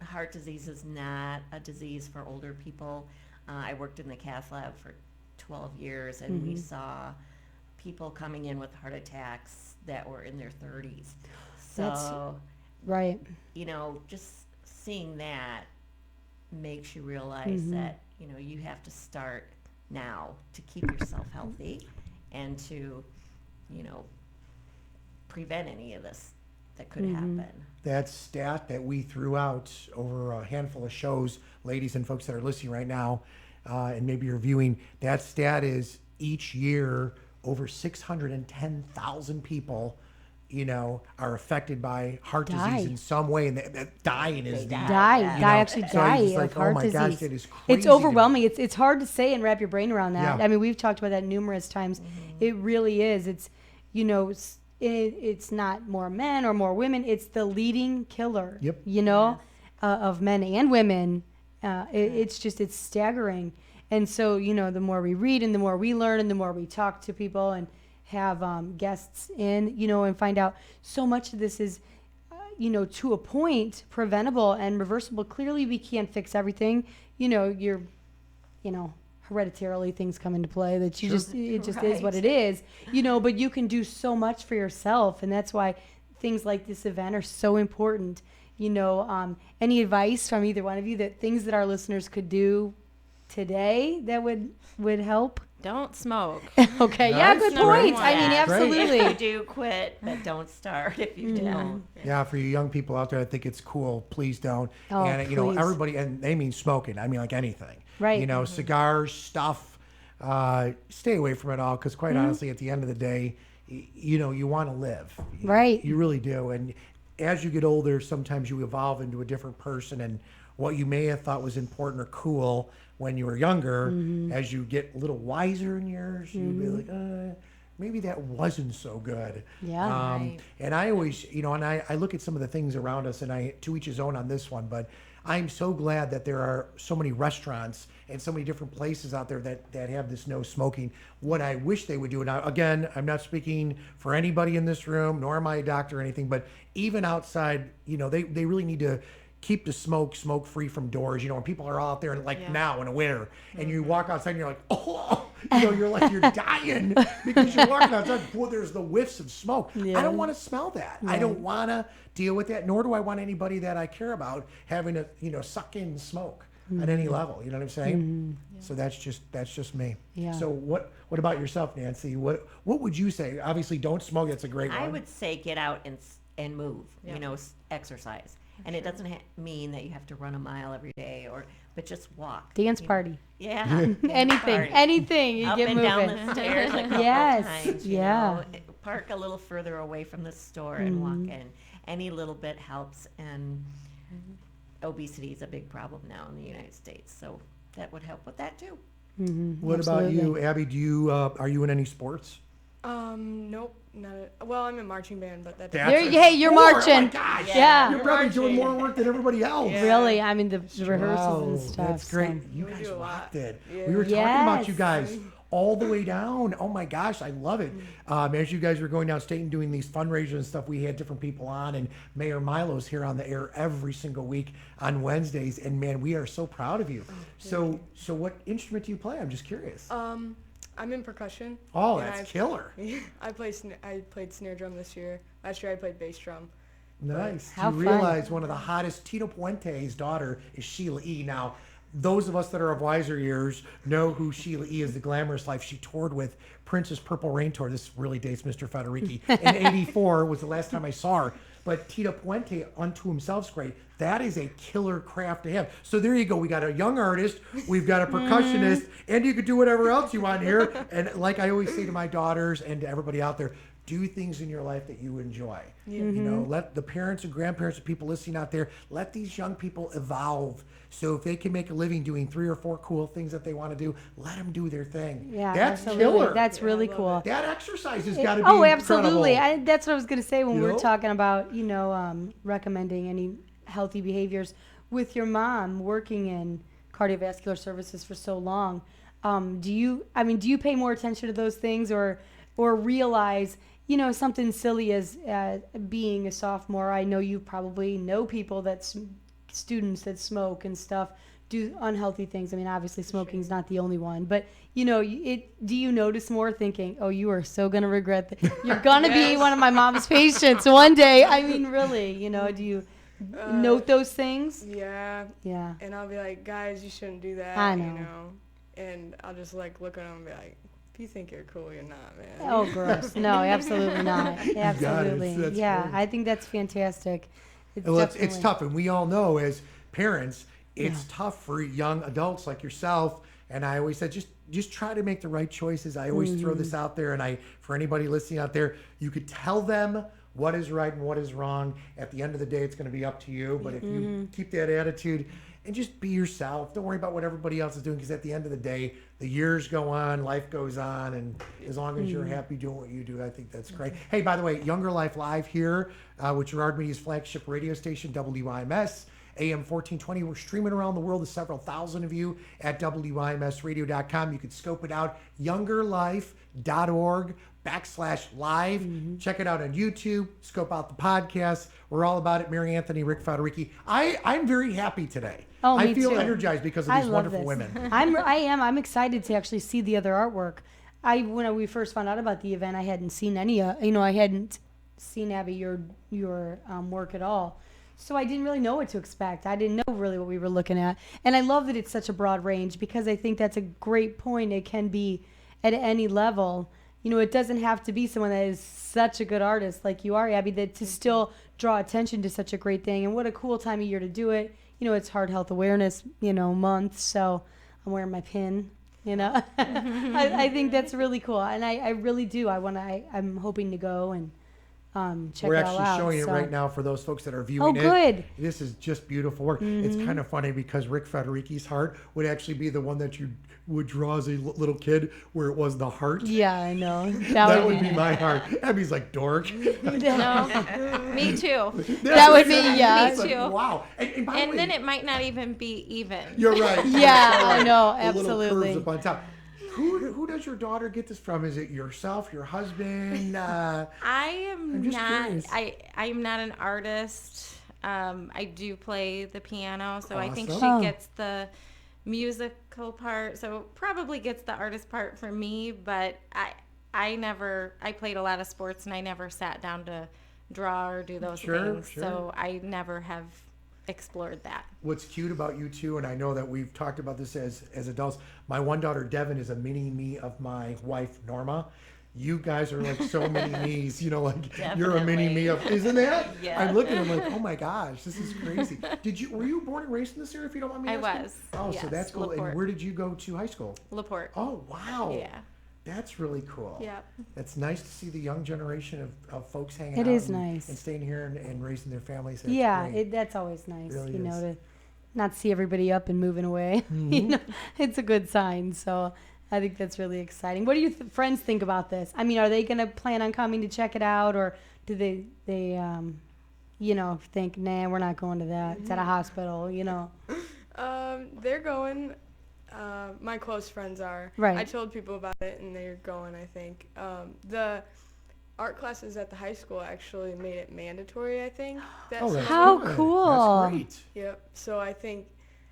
Speaker 6: Heart disease is not a disease for older people. I worked in the cath lab for 12 years, and we saw people coming in with heart attacks that were in their 30s. So,
Speaker 4: Right.
Speaker 6: just seeing that makes you realize that, you have to start now to keep yourself healthy and to, prevent any of this that could happen.
Speaker 3: That stat that we threw out over a handful of shows, ladies and folks that are listening right now, and maybe you're viewing, that stat is each year over 610,000 people, are affected by heart
Speaker 4: Die.
Speaker 3: disease in some way, and that dying is the
Speaker 4: Actually
Speaker 3: So
Speaker 4: die
Speaker 3: it's just
Speaker 4: of
Speaker 3: like,
Speaker 4: heart
Speaker 3: oh my
Speaker 4: disease.
Speaker 3: gosh, that is crazy.
Speaker 4: It's overwhelming. It's hard to say and wrap your brain around that.
Speaker 3: Yeah.
Speaker 4: I mean, we've talked about that numerous times. It really is. It's, it's not more men or more women. It's the leading killer.
Speaker 3: Yep.
Speaker 4: Of men and women. It's staggering. And so, the more we read and the more we learn and the more we talk to people and have guests in, and find out so much of this is, to a point preventable and reversible. Clearly we can't fix everything. Hereditarily things come into play that it just is what it is, but you can do so much for yourself. And that's why things like this event are so important. Any advice from either one of you that things that our listeners could do today that would help?
Speaker 5: Don't smoke.
Speaker 4: Okay. Yeah. Good
Speaker 5: number
Speaker 4: point.
Speaker 5: one.
Speaker 4: I mean,
Speaker 5: Yeah.
Speaker 6: If you
Speaker 4: absolutely.
Speaker 6: do, quit, but don't start if you don't.
Speaker 3: Yeah, for you young people out there, I think it's cool. Please don't.
Speaker 4: Oh,
Speaker 3: and
Speaker 4: please.
Speaker 3: everybody, and they mean smoking. I mean like anything.
Speaker 4: Right.
Speaker 3: Cigars, stuff. Stay away from it all, because quite honestly, at the end of the day, you want to live.
Speaker 4: Right.
Speaker 3: You really do. And as you get older, sometimes you evolve into a different person, and what you may have thought was important or cool when you were younger, as you get a little wiser in years, you'll be like, maybe that wasn't so good.
Speaker 4: Yeah.
Speaker 6: Right.
Speaker 3: And I always, and I look at some of the things around us, and I to each his own on this one, but I'm so glad that there are so many restaurants and so many different places out there that have this no smoking. What I wish they would do, and again, I'm not speaking for anybody in this room, nor am I a doctor or anything, but even outside, they really need to keep the smoke free from doors. When people are out there like now in the winter, and you walk outside and you're like, oh, you're like you're dying because you're walking outside. Boy, there's the whiffs of smoke. I don't want to smell that. I don't want to deal with that. Nor do I want anybody that I care about having to suck in smoke at any level. You know what I'm saying? So that's just me.
Speaker 4: Yeah.
Speaker 3: So what about yourself, Nancy? What would you say? Obviously, don't smoke. That's a great one.
Speaker 6: I would say get out and move. Exercise. And it doesn't mean that you have to run a mile every day, but just walk.
Speaker 4: Dance party.
Speaker 6: Yeah.
Speaker 4: Anything. You
Speaker 6: Up
Speaker 4: get
Speaker 6: and
Speaker 4: moving.
Speaker 6: down the stairs a couple
Speaker 4: Yes,
Speaker 6: times.
Speaker 4: yeah.
Speaker 6: Park a little further away from the store and walk in. Any little bit helps. And obesity is a big problem now in the United States, so that would help with that too.
Speaker 3: What about you, Abby? Do you are you in any sports?
Speaker 7: Nope, well, I'm in marching band, but that's
Speaker 4: Hey, you're marching.
Speaker 3: Oh my gosh.
Speaker 4: Yeah.
Speaker 3: You're probably doing more work than everybody else.
Speaker 4: Really, I mean the rehearsals and
Speaker 3: Wow,
Speaker 4: stuff.
Speaker 3: That's great.
Speaker 4: so.
Speaker 3: You
Speaker 7: We
Speaker 3: guys
Speaker 7: do a lot.
Speaker 3: rocked it.
Speaker 7: Yeah.
Speaker 3: We were talking about you
Speaker 4: Yes.
Speaker 3: guys all the way down. Oh my gosh, I love it. As you guys were going downstate and doing these fundraisers and stuff, we had different people on, and Mayor Milo's here on the air every single week on Wednesdays. And man, we are so proud of you. So what instrument do you play? I'm just curious.
Speaker 7: I'm in percussion.
Speaker 3: Oh,
Speaker 7: and
Speaker 3: that's killer.
Speaker 7: I played snare drum this year. Last year I played bass drum.
Speaker 3: Nice.
Speaker 4: How
Speaker 3: Do you
Speaker 4: fun.
Speaker 3: realize one of the hottest, Tito Puente's daughter is Sheila E. Now, those of us that are of wiser years know who Sheila E. is, the Glamorous Life. She toured with Prince's Purple Rain Tour. This really dates Mr. Federici. In 84 was the last time I saw her. But Tito Puente, unto himself, is great. That is a killer craft to have. So there you go. We got a young artist, we've got a percussionist, and you could do whatever else you want here. And like I always say to my daughters and to everybody out there, do things in your life that you enjoy. Let the parents and grandparents and people listening out there, let these young people evolve. So if they can make a living doing 3 or 4 cool things that they want to do, let them do their thing.
Speaker 4: Yeah,
Speaker 3: That's
Speaker 4: absolutely.
Speaker 3: killer.
Speaker 4: That's really cool.
Speaker 3: That exercise has got to be
Speaker 4: Oh, absolutely.
Speaker 3: incredible.
Speaker 4: That's what I was going to say when we were
Speaker 3: Yep.
Speaker 4: talking about, recommending any healthy behaviors with your mom working in cardiovascular services for so long. Do you pay more attention to those things or realize, something silly as being a sophomore? I know you probably know people students that smoke and stuff do unhealthy things. I mean, obviously smoking's not the only one, but do you notice more thinking, oh, you are so going to regret that. You're going to be one of my mom's patients one day. I mean, really, do you note those things?
Speaker 7: Yeah.
Speaker 4: Yeah.
Speaker 7: And I'll be like, guys, you shouldn't do that.
Speaker 4: I know.
Speaker 7: And I'll just look at them and be like, if you think you're cool, you're not, man.
Speaker 4: Oh, gross. No, absolutely not. Absolutely.
Speaker 3: That's
Speaker 4: Yeah,
Speaker 3: great.
Speaker 4: I think that's fantastic.
Speaker 3: Well, it's
Speaker 4: definitely-
Speaker 3: tough, and we all know as parents, it's tough for young adults like yourself. And I always said, just try to make the right choices. I always throw this out there, and for anybody listening out there, you could tell them what is right and what is wrong. At the end of the day, it's going to be up to you. But if you keep that attitude and just be yourself, don't worry about what everybody else is doing, because at the end of the day, the years go on, life goes on, and as long as you're happy doing what you do, I think that's great. Hey, by the way, Younger Life Live here, with Gerard Media's flagship radio station, WIMS. AM 1420. We're streaming around the world to several thousand of you at WIMSradio.com. You can scope it out, youngerlife.org/live. Check it out on YouTube. Scope out the podcast. We're all about it. Mary Anthony, Rick Federici. I'm very happy today.
Speaker 4: Oh,
Speaker 3: I
Speaker 4: me
Speaker 3: too.
Speaker 4: energized
Speaker 3: because of
Speaker 4: I
Speaker 3: these
Speaker 4: love
Speaker 3: wonderful
Speaker 4: this.
Speaker 3: women.
Speaker 4: I'm excited to actually see the other artwork. When we first found out about the event, I hadn't seen any. I hadn't seen, Abby, your work at all. So I didn't really know what to expect. I didn't know really what we were looking at. And I love that it's such a broad range, because I think that's a great point. It can be at any level. It doesn't have to be someone that is such a good artist like you are, Abby, that to still draw attention to such a great thing. And what a cool time of year to do it. It's Heart Health Awareness, month. So I'm wearing my pin, I think that's really cool. And I really do. I'm hoping to go and check
Speaker 3: We're
Speaker 4: it all
Speaker 3: actually
Speaker 4: out.
Speaker 3: showing it
Speaker 4: so.
Speaker 3: right now for those folks that are viewing it.
Speaker 4: good.
Speaker 3: This is just beautiful work. It's kind of funny because Rick Federighi's heart would actually be the one that you would draw as a little kid, where it was the heart.
Speaker 4: Yeah, I know.
Speaker 3: That would be my heart. Abby's like, dork.
Speaker 5: No, me too.
Speaker 4: That would be, yeah.
Speaker 3: It's like,
Speaker 5: too.
Speaker 3: wow. And by the
Speaker 5: And
Speaker 3: way,
Speaker 5: then it might not even be even.
Speaker 3: you're right.
Speaker 4: Yeah, I know,
Speaker 3: The little
Speaker 4: absolutely.
Speaker 3: curves up on top. Who does your daughter get this from? Is it yourself, your husband?
Speaker 5: I am
Speaker 3: I'm just
Speaker 5: not.
Speaker 3: curious.
Speaker 5: I'm not an artist. I do play the piano, so I think she
Speaker 3: Awesome.
Speaker 5: gets the musical part. So probably gets the artist part for me. But I played a lot of sports, and I never sat down to draw or do those
Speaker 3: Sure,
Speaker 5: things.
Speaker 3: sure.
Speaker 5: So I never have explored that.
Speaker 3: What's cute about you two, and I know that we've talked about this as adults, my one daughter Devin is a mini me of my wife Norma. You guys are like so many me's, you know, like you're a mini me of, isn't that?
Speaker 6: Yeah.
Speaker 3: I'm looking at them like, oh my gosh, this is crazy. Were you born and raised in this area, if you don't mind me
Speaker 5: I
Speaker 3: asking?
Speaker 5: was.
Speaker 3: Oh, so
Speaker 5: Yes,
Speaker 3: that's cool.
Speaker 5: LaPorte.
Speaker 3: And where did you go to high school?
Speaker 5: LaPorte.
Speaker 3: Oh, wow.
Speaker 5: Yeah.
Speaker 3: That's really cool.
Speaker 5: Yep.
Speaker 3: It's nice to see the young generation of folks hanging
Speaker 4: It
Speaker 3: out.
Speaker 4: is
Speaker 3: and,
Speaker 4: nice.
Speaker 3: And staying here and raising their families. That's
Speaker 4: Yeah,
Speaker 3: great.
Speaker 4: that's always nice,
Speaker 3: Really
Speaker 4: you know,
Speaker 3: is.
Speaker 4: to not see everybody up and moving away. You know, it's a good sign. So I think that's really exciting. What do your friends think about this? I mean, are they going to plan on coming to check it out, or do they you know, think, nah, we're not going to that. It's at a hospital, you know?
Speaker 7: They're going. My close friends are.
Speaker 4: Right.
Speaker 7: I told people about it, and they're going, I think. The art classes at the high school actually made it mandatory, I think.
Speaker 3: Oh, that's
Speaker 4: How
Speaker 3: good.
Speaker 4: cool.
Speaker 3: That's great.
Speaker 7: Yep. So I think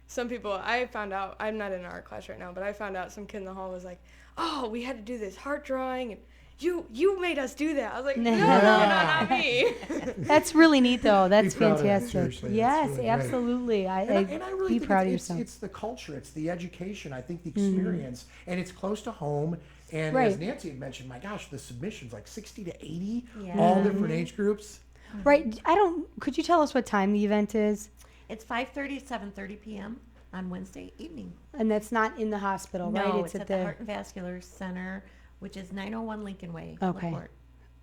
Speaker 7: some people, I found out, I'm not in an art class right now, but I found out some kid in the hall was like, oh, we had to do this heart drawing, and you made us do that. I was like, no, not me.
Speaker 4: That's really neat, though. That's
Speaker 3: proud of that,
Speaker 4: fantastic.
Speaker 3: seriously. That's
Speaker 4: Yes,
Speaker 3: really great.
Speaker 4: absolutely.
Speaker 3: And I really
Speaker 4: be
Speaker 3: think
Speaker 4: proud of
Speaker 3: it's
Speaker 4: yourself.
Speaker 3: it's the culture, it's the education, I think the experience, and it's close to home. And
Speaker 4: Right.
Speaker 3: as Nancy had mentioned, my gosh, the submissions like 60 to 80,
Speaker 6: Yeah.
Speaker 3: all different age groups.
Speaker 4: Right. Could you tell us what time the event is?
Speaker 6: It's 5:30 to 7:30 p.m. on Wednesday evening.
Speaker 4: And that's not in the hospital, right?
Speaker 6: No, it's at the Heart and Vascular Center, which is 901 Lincoln Way.
Speaker 4: Okay.
Speaker 6: LaPorte.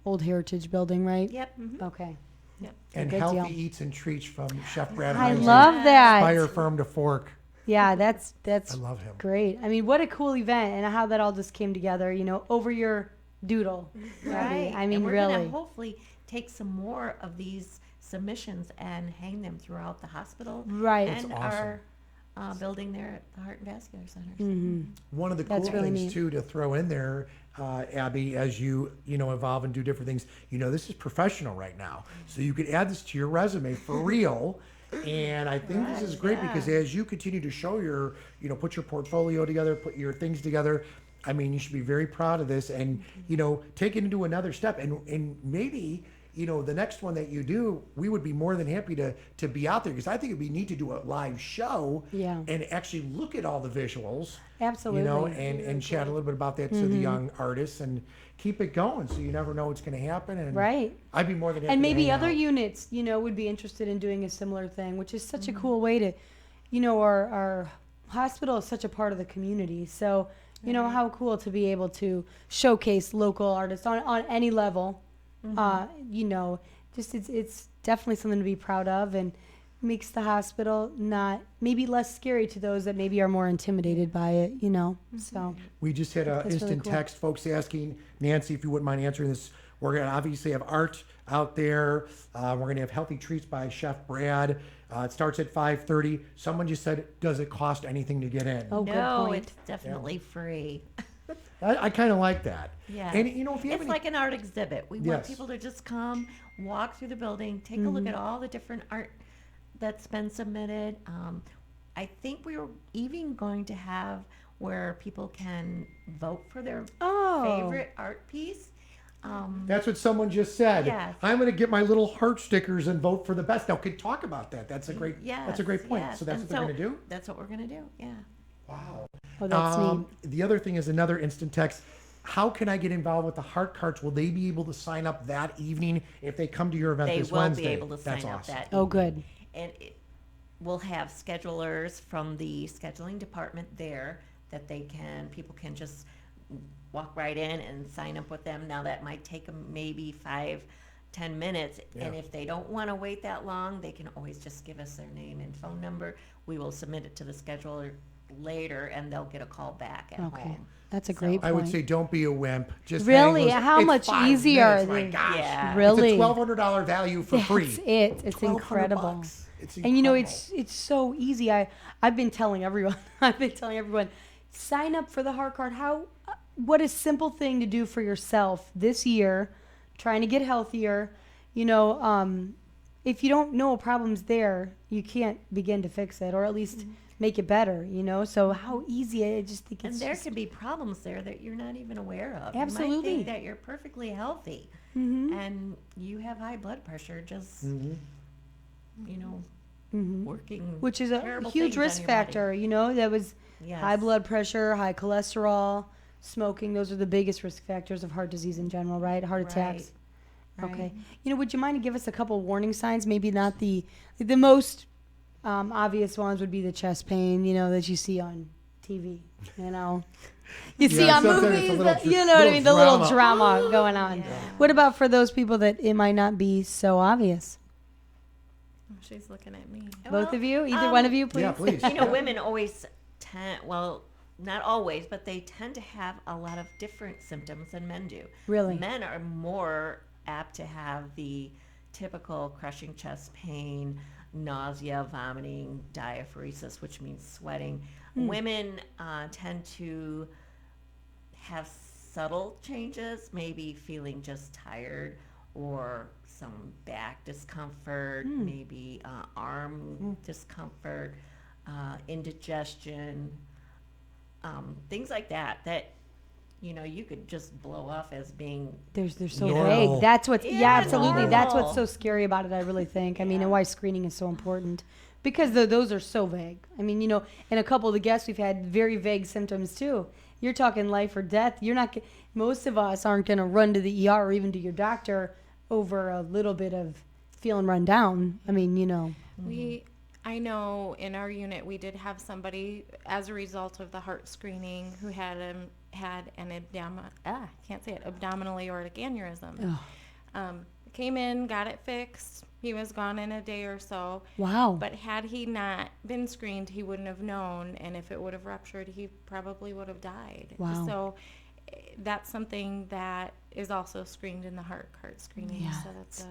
Speaker 4: Old Heritage Building, right?
Speaker 6: Yep.
Speaker 4: Okay.
Speaker 3: And
Speaker 4: Good
Speaker 3: healthy
Speaker 4: deal.
Speaker 3: eats and treats from Chef Brad
Speaker 4: I
Speaker 3: Heinze.
Speaker 4: love that.
Speaker 3: Fire Firm to Fork.
Speaker 4: Yeah, that's
Speaker 3: I love him.
Speaker 4: great. I mean, what a cool event, and how that all just came together, you know, over your doodle.
Speaker 6: Right.
Speaker 4: I mean,
Speaker 6: and we're
Speaker 4: really.
Speaker 6: gonna hopefully take some more of these submissions and hang them throughout the hospital.
Speaker 4: Right.
Speaker 6: And
Speaker 3: That's
Speaker 6: our building there at the Heart and Vascular Center.
Speaker 3: One of the cool
Speaker 4: That's really
Speaker 3: things
Speaker 4: neat.
Speaker 3: too to throw in there, Abby, as you evolve and do different things, this is professional right now, so you could add this to your resume for real. And I think this is great because as you continue to show your, put your portfolio together, put your things together, I mean, you should be very proud of this and, take it into another step. And maybe, the next one that you do, we would be more than happy to be out there because I think it'd be neat to do a live show
Speaker 4: Yeah.
Speaker 3: and actually look at all the visuals.
Speaker 4: Absolutely.
Speaker 3: And chat a little bit about that to the young artists and keep it going so you never know what's going to happen. And
Speaker 4: Right.
Speaker 3: I'd be more than happy
Speaker 4: And
Speaker 3: to
Speaker 4: maybe
Speaker 3: hang
Speaker 4: other
Speaker 3: out.
Speaker 4: units, would be interested in doing a similar thing, which is such a cool way to, our hospital is such a part of the community. So, how cool to be able to showcase local artists on any level. Just it's definitely something to be proud of and makes the hospital not maybe less scary to those that maybe are more intimidated by it, So
Speaker 3: We just had a
Speaker 4: That's really
Speaker 3: instant
Speaker 4: cool.
Speaker 3: text, folks asking, Nancy, if you wouldn't mind answering this. We're going to obviously have art out there. We're going to have healthy treats by Chef Brad. It starts at 5:30. Someone just said, does it cost anything to get in?
Speaker 4: Oh, good
Speaker 6: No,
Speaker 4: point.
Speaker 6: it's definitely free.
Speaker 3: I kind of like that.
Speaker 6: Yeah.
Speaker 3: And, if you have
Speaker 6: It's
Speaker 3: any...
Speaker 6: like an art exhibit. We want
Speaker 3: Yes.
Speaker 6: people to just come, walk through the building, take a look at all the different art that's been submitted. I think we were even going to have where people can vote for their favorite art piece.
Speaker 3: That's what someone just said.
Speaker 6: Yes.
Speaker 3: I'm going to get my little heart stickers and vote for the best. Now, could talk about that. That's a great. That's a great
Speaker 6: Yes,
Speaker 3: point.
Speaker 6: yes.
Speaker 3: So that's
Speaker 6: And
Speaker 3: what they're going to do.
Speaker 6: That's what we're going to do. Yeah.
Speaker 3: Wow.
Speaker 4: Oh, that's neat.
Speaker 3: The other thing is another instant text. How can I get involved with the heart carts? Will they be able to sign up that evening if they come to your event
Speaker 6: They
Speaker 3: this
Speaker 6: will
Speaker 3: Wednesday?
Speaker 6: be able to sign
Speaker 3: That's
Speaker 6: up
Speaker 3: awesome.
Speaker 6: that.
Speaker 4: Oh, good.
Speaker 6: And we'll have schedulers from the scheduling department there that people can just walk right in and sign up with them. Now that might take them maybe 5 10 minutes. And
Speaker 3: Yeah.
Speaker 6: if they don't want to wait that long, they can always just give us their name and phone number. We will submit it to the scheduler later, and they'll get a call back at
Speaker 4: Okay.
Speaker 6: home.
Speaker 4: That's a
Speaker 6: So-
Speaker 4: great
Speaker 3: I would
Speaker 4: point.
Speaker 3: say don't be a wimp. Just
Speaker 4: Really?
Speaker 3: hang those-
Speaker 4: How
Speaker 3: it's
Speaker 4: much
Speaker 3: 5
Speaker 4: easier are
Speaker 3: minutes, my
Speaker 4: they?
Speaker 3: gosh.
Speaker 6: Yeah.
Speaker 4: Really?
Speaker 3: It's a $1,200 value for free.
Speaker 4: That's it. It's
Speaker 3: $1,200
Speaker 4: incredible.
Speaker 3: bucks. It's
Speaker 4: And you know,
Speaker 3: incredible.
Speaker 4: it's so easy. I've been telling everyone. I've been telling everyone, sign up for the heart card. What a simple thing to do for yourself this year, trying to get healthier. You know, if you don't know a problem's there, you can't begin to fix it, or at least make it better. You know, so how easy I just think
Speaker 6: And
Speaker 4: it's
Speaker 6: there
Speaker 4: just,
Speaker 6: could be problems there that you're not even aware of. You
Speaker 4: Absolutely.
Speaker 6: might think that you're perfectly healthy, and you have high blood pressure just, you know, working.
Speaker 4: which is a
Speaker 6: terrible
Speaker 4: huge
Speaker 6: things on
Speaker 4: risk
Speaker 6: your body.
Speaker 4: factor. You know, that was
Speaker 6: Yes.
Speaker 4: high blood pressure, high cholesterol, smoking. Those are the biggest risk factors of heart disease in general, right? Heart attacks.
Speaker 6: Right.
Speaker 4: Okay. You know, would you mind to give us a couple warning signs? Maybe not the most obvious ones would be the chest pain, you know, that you see on TV. You know, you see
Speaker 3: Yeah,
Speaker 4: on
Speaker 3: sometimes it's a
Speaker 4: movies.
Speaker 3: little
Speaker 4: That,
Speaker 3: dr-
Speaker 4: you know what I
Speaker 3: little
Speaker 4: mean? The little
Speaker 3: drama.
Speaker 4: drama going on.
Speaker 6: Yeah.
Speaker 4: What about for those people that it might not be so obvious?
Speaker 5: Oh, she's looking at me.
Speaker 4: Both of you, either
Speaker 6: um,
Speaker 4: one of you, please.
Speaker 3: Yeah, please.
Speaker 6: You know, women always tend, well, not always, but they tend to have a lot of different symptoms than men do.
Speaker 4: Really?
Speaker 6: Men are more apt to have the typical crushing chest pain, nausea, vomiting, diaphoresis, which means sweating. Women tend to have subtle changes, maybe feeling just tired or some back discomfort, maybe arm discomfort, indigestion, things like that, you know, you could just blow off as being
Speaker 4: They're so
Speaker 3: Normal.
Speaker 4: vague. That's what's
Speaker 6: Yeah,
Speaker 4: absolutely. That's what's so
Speaker 6: normal.
Speaker 4: scary about it. I really think. I mean,
Speaker 6: Yeah.
Speaker 4: and why screening is so important because those are so vague. I mean, you know, and a couple of the guests we've had very vague symptoms too. You're talking life or death. You're not. Most of us aren't going to run to the ER or even to your doctor over a little bit of feeling run down. I mean, you know.
Speaker 5: I know in our unit we did have somebody as a result of the heart screening who had an abdominal aortic aneurysm. Came in, got it fixed. He was gone in a day or so.
Speaker 4: Wow.
Speaker 5: But had he not been screened, he wouldn't have known, and if it would have ruptured, he probably would have died.
Speaker 4: Wow.
Speaker 5: So that's something that is also screened in the heart screening.
Speaker 4: Yeah,
Speaker 5: So that's a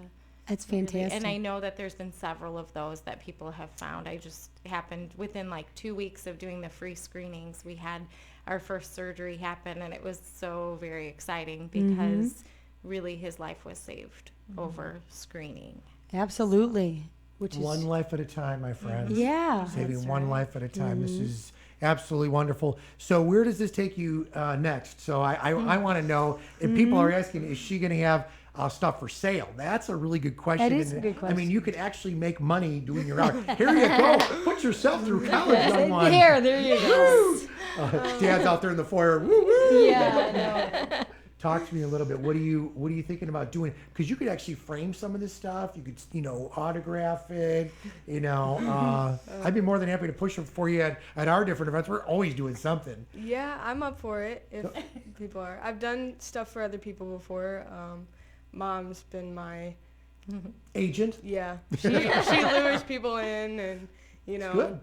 Speaker 4: That's fantastic.
Speaker 5: and I know that there's been several of those that people have found. I just happened within like 2 weeks of doing the free screenings, we had our first surgery happen, and it was so very exciting because really his life was saved over screening.
Speaker 4: Absolutely. Which is
Speaker 3: One life at a time, my friends.
Speaker 4: yeah.
Speaker 3: Saving one life at a time. This is absolutely wonderful. So where does this take you next? So I want to know, if people are asking, is she going to have stuff for sale? That's a really good question.
Speaker 4: That is a
Speaker 3: And,
Speaker 4: good
Speaker 3: I mean,
Speaker 4: question.
Speaker 3: you could actually make money doing your art. Here you go. Put yourself through college, young one.
Speaker 4: There you go.
Speaker 3: Dad's out there in the foyer. Woo, woo.
Speaker 4: Yeah. I know.
Speaker 3: Talk to me a little bit. What are you thinking about doing? Because you could actually frame some of this stuff. You could, autograph it. I'd be more than happy to push it for you at our different events. We're always doing something.
Speaker 7: Yeah, I'm up for it if people are. I've done stuff for other people before. Mom's been my
Speaker 3: Agent.
Speaker 7: she lures people in and
Speaker 3: Good.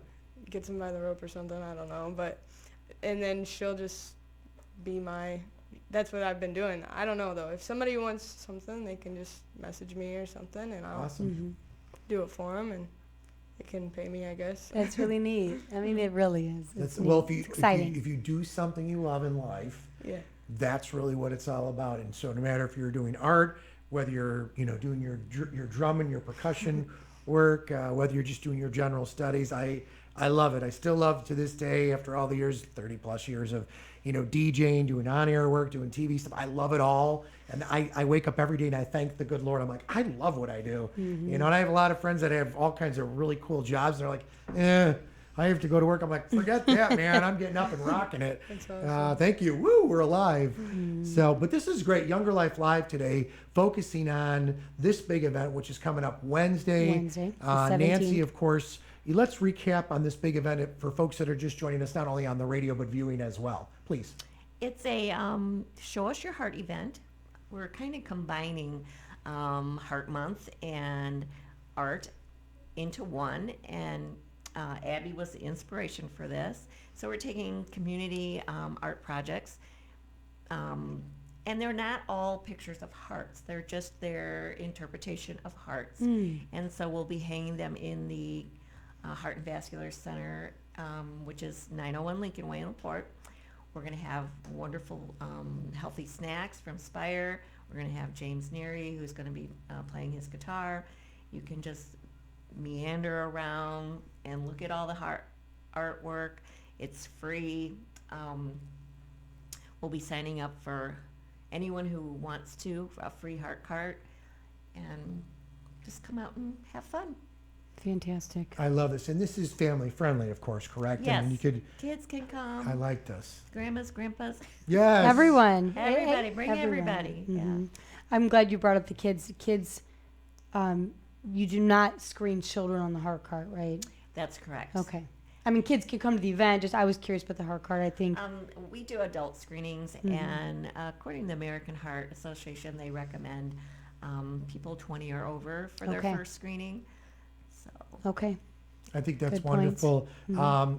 Speaker 7: gets them by the rope or something. I don't know, and then she'll just be my. That's what I've been doing. I don't know though. If somebody wants something, they can just message me or something, and I'll
Speaker 3: Awesome.
Speaker 7: do it for them, and they can pay me, I guess.
Speaker 4: That's really neat. I mean, it really is.
Speaker 3: That's
Speaker 4: It's neat.
Speaker 3: well.
Speaker 4: It's exciting.
Speaker 3: If you do something you love in life,
Speaker 7: Yeah.
Speaker 3: that's really what it's all about. And so, no matter if you're doing art, whether you're doing your drum and your percussion work, whether you're just doing your general studies, I love it. I still love to this day, after all the years, 30 plus years of DJing, doing on-air work, doing TV stuff. I love it all. And I wake up every day and I thank the good Lord. I'm like, I love what I do. And I have a lot of friends that have all kinds of really cool jobs. They're like, I have to go to work. I'm like, forget that, man. I'm getting up and rocking it.
Speaker 7: That's awesome.
Speaker 3: Thank you. Woo, we're alive. So, but this is great. Younger Life Live today, focusing on this big event, which is coming up Wednesday.
Speaker 4: the
Speaker 3: Nancy,
Speaker 4: 17th.
Speaker 3: of course. Let's recap on this big event for folks that are just joining us, not only on the radio, but viewing as well. Please.
Speaker 6: It's a show us your heart event. We're kind of combining Heart Month and art into one, and Abby was the inspiration for this. So we're taking community art projects, and they're not all pictures of hearts. They're just their interpretation of hearts. And so we'll be hanging them in the Heart and Vascular Center, which is 901 Lincoln Way in LaPorte. We're going to have wonderful healthy snacks from Spire. We're going to have James Neary, who's going to be playing his guitar. You can just meander around and look at all the artwork. It's free. We'll be signing up for anyone who wants to, a free heart cart, and just come out and have fun.
Speaker 4: Fantastic.
Speaker 3: I love this. And this is family friendly, of course, correct?
Speaker 6: Yes.
Speaker 3: I mean, you could,
Speaker 6: Kids can come.
Speaker 3: I like this.
Speaker 6: Grandmas, grandpas,
Speaker 3: Yes.
Speaker 4: Everyone.
Speaker 6: everybody. Bring
Speaker 4: Everyone.
Speaker 6: everybody.
Speaker 4: Mhm. I'm glad you brought up the kids. The kids, you do not screen children on the heart cart, right?
Speaker 6: Yeah, that's correct.
Speaker 4: Okay. I mean, kids can come to the event. Just I was curious about the heart cart. I think.
Speaker 6: We do adult screenings, and according to the American Heart Association, they recommend people 20 or over for their
Speaker 4: Okay.
Speaker 6: first screening. So
Speaker 4: Okay.
Speaker 3: I think that's
Speaker 4: Good points.
Speaker 3: wonderful.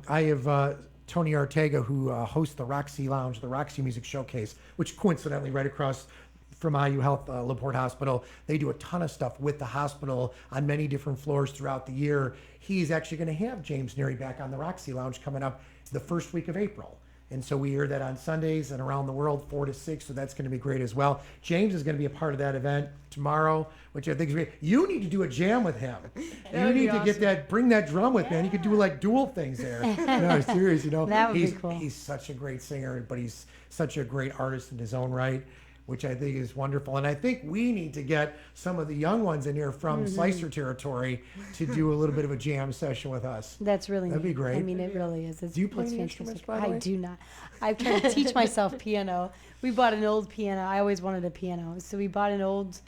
Speaker 3: I have Tony Ortega, who hosts the Roxy Lounge, the Roxy Music Showcase, which coincidentally right across from IU Health LaPorte Hospital. They do a ton of stuff with the hospital on many different floors throughout the year. He's actually going to have James Neary back on the Roxy Lounge coming up the first week of April. And so we hear that on Sundays and around the world, 4 to 6. So that's going to be great as well. James is going to be a part of that event tomorrow, which I think is great. You need to do a jam with him. You
Speaker 7: would be
Speaker 3: need to get
Speaker 7: awesome.
Speaker 3: that, bring that drum with, man. You could do like dual things there. No, serious, you know.
Speaker 4: That would be
Speaker 3: he's,
Speaker 4: cool.
Speaker 3: He's such a great singer, but he's such a great artist in his own right, which I think is wonderful. And I think we need to get some of the young ones in here from Slicer territory to do a little bit of a jam session with us.
Speaker 4: That's really
Speaker 3: That'd be
Speaker 4: neat.
Speaker 3: great.
Speaker 4: I mean, it really is. It's,
Speaker 3: Do you play
Speaker 4: it's
Speaker 3: any
Speaker 4: fantastic.
Speaker 3: instruments, by the
Speaker 4: I
Speaker 3: way?
Speaker 4: do not. I've tried to teach myself piano. We bought an old piano. I always wanted a piano. So we bought an old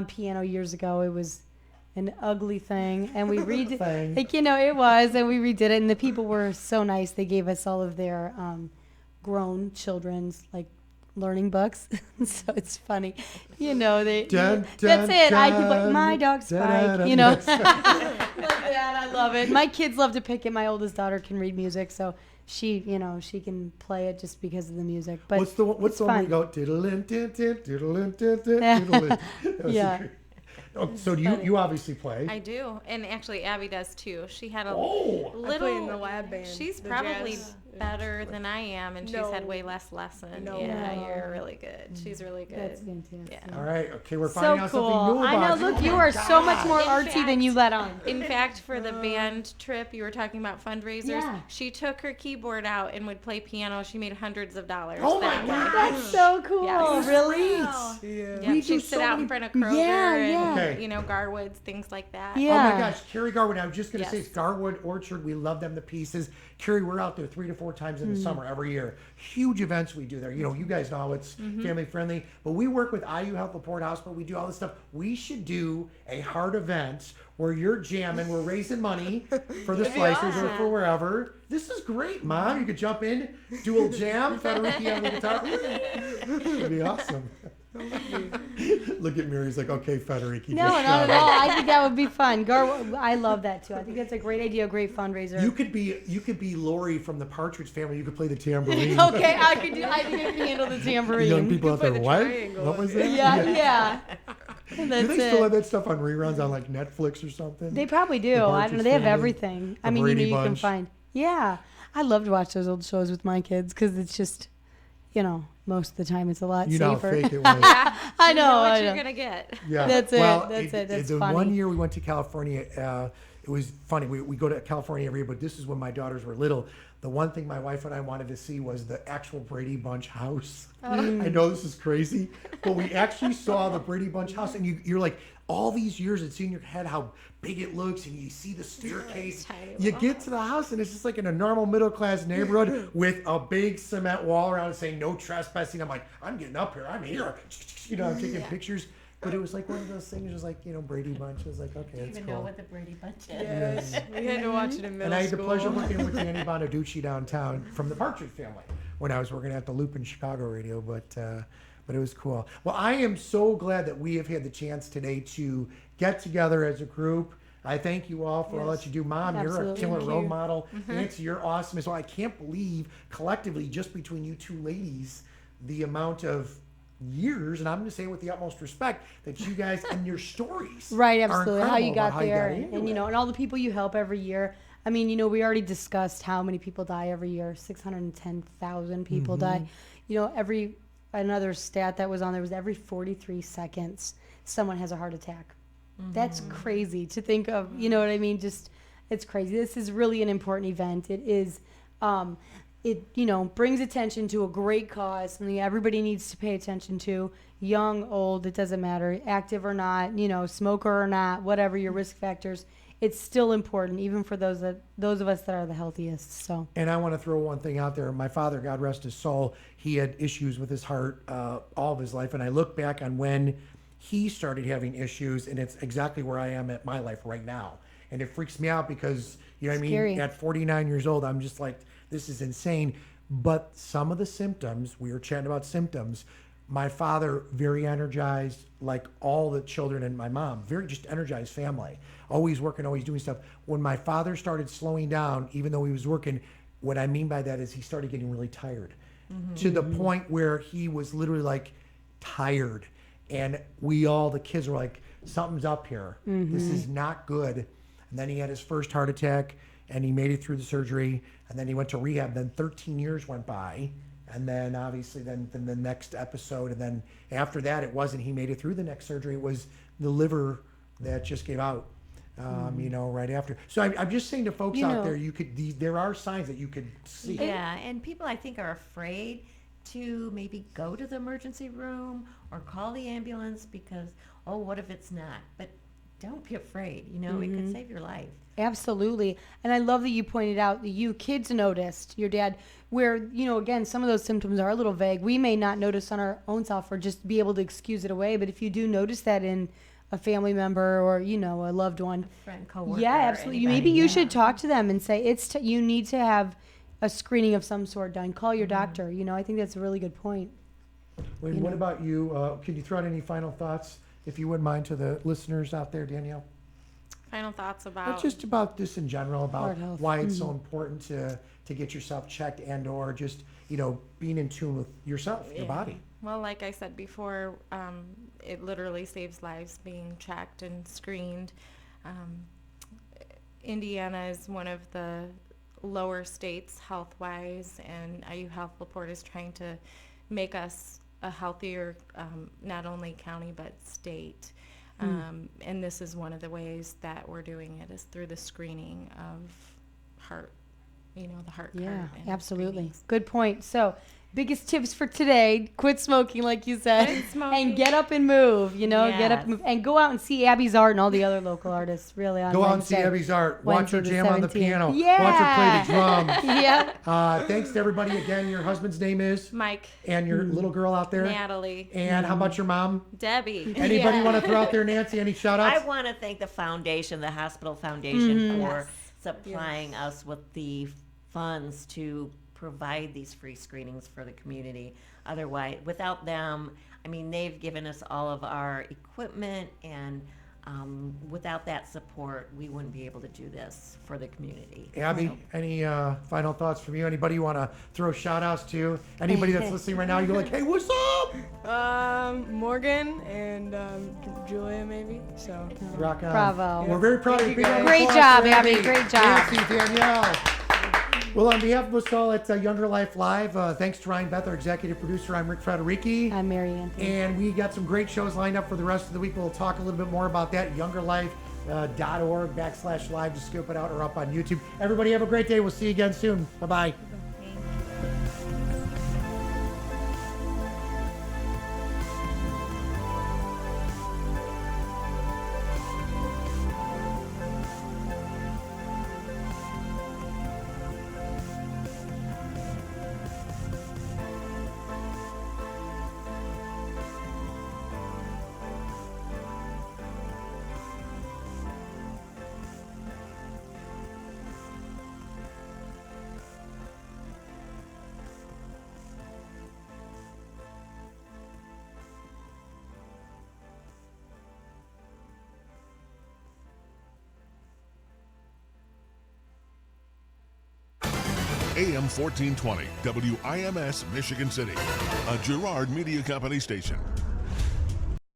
Speaker 4: piano years ago. It was an ugly thing. And we redid
Speaker 3: Thing.
Speaker 4: like, you know, it was. And we redid it. And the people were so nice. They gave us all of their grown children's, like, learning books. So it's funny. You know, they.
Speaker 3: Dun,
Speaker 4: that's
Speaker 3: dun,
Speaker 4: it. I could play
Speaker 3: dun,
Speaker 4: my dog
Speaker 3: dun,
Speaker 4: Spike.
Speaker 3: dun,
Speaker 4: You know.
Speaker 3: dun.
Speaker 4: Like that, I love it. My kids love to pick it. My oldest daughter can read music, so she, you know, she can play it just because of the music. But
Speaker 3: What's the one
Speaker 4: it's
Speaker 3: where you
Speaker 4: fun.
Speaker 3: go diddle-in, din, din, diddle-in, din, din, diddle-in. That was
Speaker 4: Yeah.
Speaker 3: great. Oh, so do you obviously play.
Speaker 5: I do, and actually Abby does too. She had a
Speaker 3: Oh,
Speaker 5: little.
Speaker 7: I play in the lab band.
Speaker 5: She's
Speaker 7: the
Speaker 5: probably
Speaker 7: jazz.
Speaker 5: better than I am, and she's had
Speaker 7: No.
Speaker 5: way less lesson.
Speaker 7: No.
Speaker 5: Yeah,
Speaker 4: No.
Speaker 5: you're really good. She's really good.
Speaker 4: That's fantastic.
Speaker 5: Yeah.
Speaker 3: all right. Okay, we're finding
Speaker 4: So
Speaker 3: out something
Speaker 4: cool.
Speaker 3: new
Speaker 4: I
Speaker 3: about
Speaker 4: know.
Speaker 3: you.
Speaker 4: Look,
Speaker 3: Oh
Speaker 4: you
Speaker 3: my
Speaker 4: are so much
Speaker 3: God.
Speaker 4: more
Speaker 5: In
Speaker 4: artsy than you let on.
Speaker 5: In fact, for the band trip, you were talking about fundraisers.
Speaker 4: Yeah.
Speaker 5: She took her keyboard out and would play piano. She made hundreds of dollars.
Speaker 3: Oh my
Speaker 5: that way.
Speaker 3: God.
Speaker 4: That's so cool.
Speaker 5: Yes.
Speaker 4: Really?
Speaker 7: Yeah.
Speaker 5: Yeah,
Speaker 3: We
Speaker 5: she'd
Speaker 3: do
Speaker 5: sit
Speaker 3: so
Speaker 5: out
Speaker 3: many-
Speaker 5: in front of Kroger
Speaker 4: Yeah,
Speaker 5: and
Speaker 4: yeah.
Speaker 3: Okay.
Speaker 5: you know Garwood's, things like that.
Speaker 3: Oh
Speaker 4: Yeah.
Speaker 3: my gosh, Carrie Garwood. I was just going to say
Speaker 5: Yes.
Speaker 3: it's Garwood Orchard. We love them to pieces. Carrie, we're out there 3 to 4 times in the summer every year. Huge events we do there. You know, you guys know how it's family friendly, but we work with IU Health LaPorte Hospital. We do all this stuff. We should do a heart event where you're jamming. We're raising money for the slicers or for wherever. This is great, Mom. You could jump in, dual jam, Federici on the guitar. It'd be awesome. Look at Mary's like, okay, Federici.
Speaker 4: No,
Speaker 3: just
Speaker 4: not
Speaker 3: shut
Speaker 4: at
Speaker 3: up.
Speaker 4: all. I think that would be fun. I love that too. I think that's a great idea, a great fundraiser.
Speaker 3: You could be Lori from the Partridge Family. You could play the tambourine.
Speaker 4: Okay, I think I can handle the tambourine.
Speaker 3: Young people out
Speaker 7: play
Speaker 3: there,
Speaker 7: the
Speaker 3: what?
Speaker 7: triangle.
Speaker 3: What was that?
Speaker 4: Yeah, yeah.
Speaker 3: Do
Speaker 4: That's
Speaker 3: they still have
Speaker 4: it.
Speaker 3: that stuff on reruns on like Netflix or something?
Speaker 4: They probably do.
Speaker 3: The
Speaker 4: I don't know.
Speaker 3: Partridge
Speaker 4: They have
Speaker 3: Family,
Speaker 4: everything. I
Speaker 3: the
Speaker 4: mean, you know,
Speaker 3: Brady
Speaker 4: you can
Speaker 3: Bunch.
Speaker 4: find. Yeah, I love to watch those old shows with my kids because it's just, you know, most of the time it's a lot
Speaker 3: You know how
Speaker 4: safer.
Speaker 3: fake it was.
Speaker 4: I know.
Speaker 5: what
Speaker 4: I
Speaker 5: you're
Speaker 4: know.
Speaker 5: gonna get.
Speaker 3: Yeah.
Speaker 4: That's it,
Speaker 3: Well,
Speaker 4: that's it, that's
Speaker 3: the
Speaker 4: funny.
Speaker 3: one year we went to California, it was funny. We go to California every year, but this is when my daughters were little. The one thing my wife and I wanted to see was the actual Brady Bunch house.
Speaker 4: Oh.
Speaker 3: I know this is crazy, but we actually saw the Brady Bunch house, and you're like, all these years it's in your head how big it looks, and you see the staircase. You get to the house, and it's just like in a normal middle class neighborhood with a big cement wall around it saying no trespassing. I'm like, I'm getting up here. I'm here. You know, I'm taking pictures. But it was like one of those things, just like, you know, Brady Bunch. It was like, okay, that's
Speaker 6: even know
Speaker 3: cool.
Speaker 6: what the Brady Bunch is.
Speaker 7: Yes. We had to watch it in middle
Speaker 3: And I had the
Speaker 7: school.
Speaker 3: pleasure of working with Danny Bonaducci downtown from the Partridge Family when I was working at the Loop in Chicago radio. But But it was cool. Well, I am so glad that we have had the chance today to get together as a group. I thank you all for all that you do. Mom, you're a
Speaker 4: Absolutely.
Speaker 3: killer
Speaker 4: Thank
Speaker 3: role
Speaker 4: you.
Speaker 3: model. Nancy, you're awesome as well. I can't believe collectively, just between you two ladies, the amount of years, and I'm going to say it with the utmost respect, that you guys and your stories
Speaker 4: Right,
Speaker 3: are
Speaker 4: absolutely. How you
Speaker 3: incredible
Speaker 4: got
Speaker 3: about how you
Speaker 4: there,
Speaker 3: got into
Speaker 4: and
Speaker 3: it.
Speaker 4: and all the people you help every year. I mean, we already discussed how many people die every year. 610,000 people die. Another stat that was on there was every 43 seconds someone has a heart attack. That's crazy to think of. You know what I mean? Just it's crazy. This is really an important event. It is. It brings attention to a great cause, something everybody needs to pay attention to. Young, old, it doesn't matter, active or not, smoker or not, whatever your risk factors. It's still important, even for those of us that are the healthiest. So.
Speaker 3: And I want to throw one thing out there. My father, God rest his soul, he had issues with his heart all of his life. And I look back on when he started having issues, and it's exactly where I am at my life right now. And it freaks me out because, you know what I
Speaker 4: Scary.
Speaker 3: mean? At 49 years old, I'm just like, this is insane. But some of the symptoms, we were chatting about symptoms. My father, very energized, like all the children, and my mom, very just energized family. Always working, always doing stuff. When my father started slowing down, even though he was working, what I mean by that is he started getting really tired to the point where he was literally like tired. And the kids were like, something's up here. This is not good. And then he had his first heart attack, and he made it through the surgery. And then he went to rehab. Then 13 years went by. And then obviously then the next episode. And then after that, he made it through the next surgery. It was the liver that just gave out, right after. So I'm just saying to folks out there, there are signs that you could see.
Speaker 6: Yeah, and people I think are afraid to maybe go to the emergency room or call the ambulance because, what if it's not? But don't be afraid. It could save your life.
Speaker 4: Absolutely. And I love that you pointed out that you kids noticed your dad where, again, some of those symptoms are a little vague. We may not notice on our own self or just be able to excuse it away. But if you do notice that in a family member or, a loved one.
Speaker 6: Friend, coworker.
Speaker 4: Yeah, absolutely.
Speaker 6: Anybody,
Speaker 4: Maybe you should talk to them and say, you need to have a screening of some sort done. Call your doctor. I think that's a really good point.
Speaker 3: Wayne, what about you? Can you throw out any final thoughts, if you wouldn't mind, to the listeners out there, Danielle?
Speaker 5: Final thoughts
Speaker 3: But
Speaker 5: about
Speaker 3: just about this in general, about
Speaker 4: Heart health.
Speaker 3: why it's so important to get yourself checked and or just, being in tune with yourself, your body.
Speaker 5: Well, like I said before, it literally saves lives being checked and screened. Indiana is one of the lower states health-wise, and IU Health Report is trying to make us a healthier, not only county but state. And this is one of the ways that we're doing it is through the screening of heart, the heart
Speaker 4: Yeah,
Speaker 5: card. and
Speaker 4: absolutely.
Speaker 5: screenings.
Speaker 4: Good point. So, biggest tips for today: quit smoking, like you said,
Speaker 5: Quit smoking.
Speaker 4: and get up and move. Get up
Speaker 6: Yes.
Speaker 4: and move, and go out and see Abby's art and all the other local artists. Really, on
Speaker 3: Go out and see
Speaker 4: Wednesday.
Speaker 3: Abby's art. Watch her
Speaker 4: Wednesday the
Speaker 3: jam on the
Speaker 4: 17th.
Speaker 3: piano.
Speaker 4: Yeah.
Speaker 3: Watch her play the drums.
Speaker 4: Yeah.
Speaker 3: Thanks to everybody again. Your husband's name is?
Speaker 5: Mike,
Speaker 3: And your little girl out there?
Speaker 5: Natalie,
Speaker 3: And how about your mom?
Speaker 5: Debbie.
Speaker 3: Anybody want to throw out there, Nancy? Any shout
Speaker 6: I
Speaker 3: outs?
Speaker 6: want to thank the foundation, the hospital foundation, for supplying us with the funds to provide these free screenings for the community. Otherwise, without them, they've given us all of our equipment, and without that support, we wouldn't be able to do this for the community.
Speaker 3: Abby, any final thoughts from you? Anybody you want to throw shout outs to? Anybody that's listening right now, you go like, hey, what's up?
Speaker 7: Morgan and Julia maybe. So
Speaker 3: Rock on.
Speaker 4: Bravo.
Speaker 3: We're very proud of you.
Speaker 7: Thank you, guys.
Speaker 4: Great job, Abby. Great job.
Speaker 3: Nancy, Danielle. Well, on behalf of us all at Younger Life Live, thanks to Ryan Beth, our executive producer. I'm Rick Federici.
Speaker 4: I'm Mary Anthony.
Speaker 3: And we got some great shows lined up for the rest of the week. We'll talk a little bit more about that. YoungerLife.org/live to scoop it out, or up on YouTube. Everybody have a great day. We'll see you again soon. Bye-bye.
Speaker 8: AM 1420, WIMS, Michigan City, a Girard Media Company station.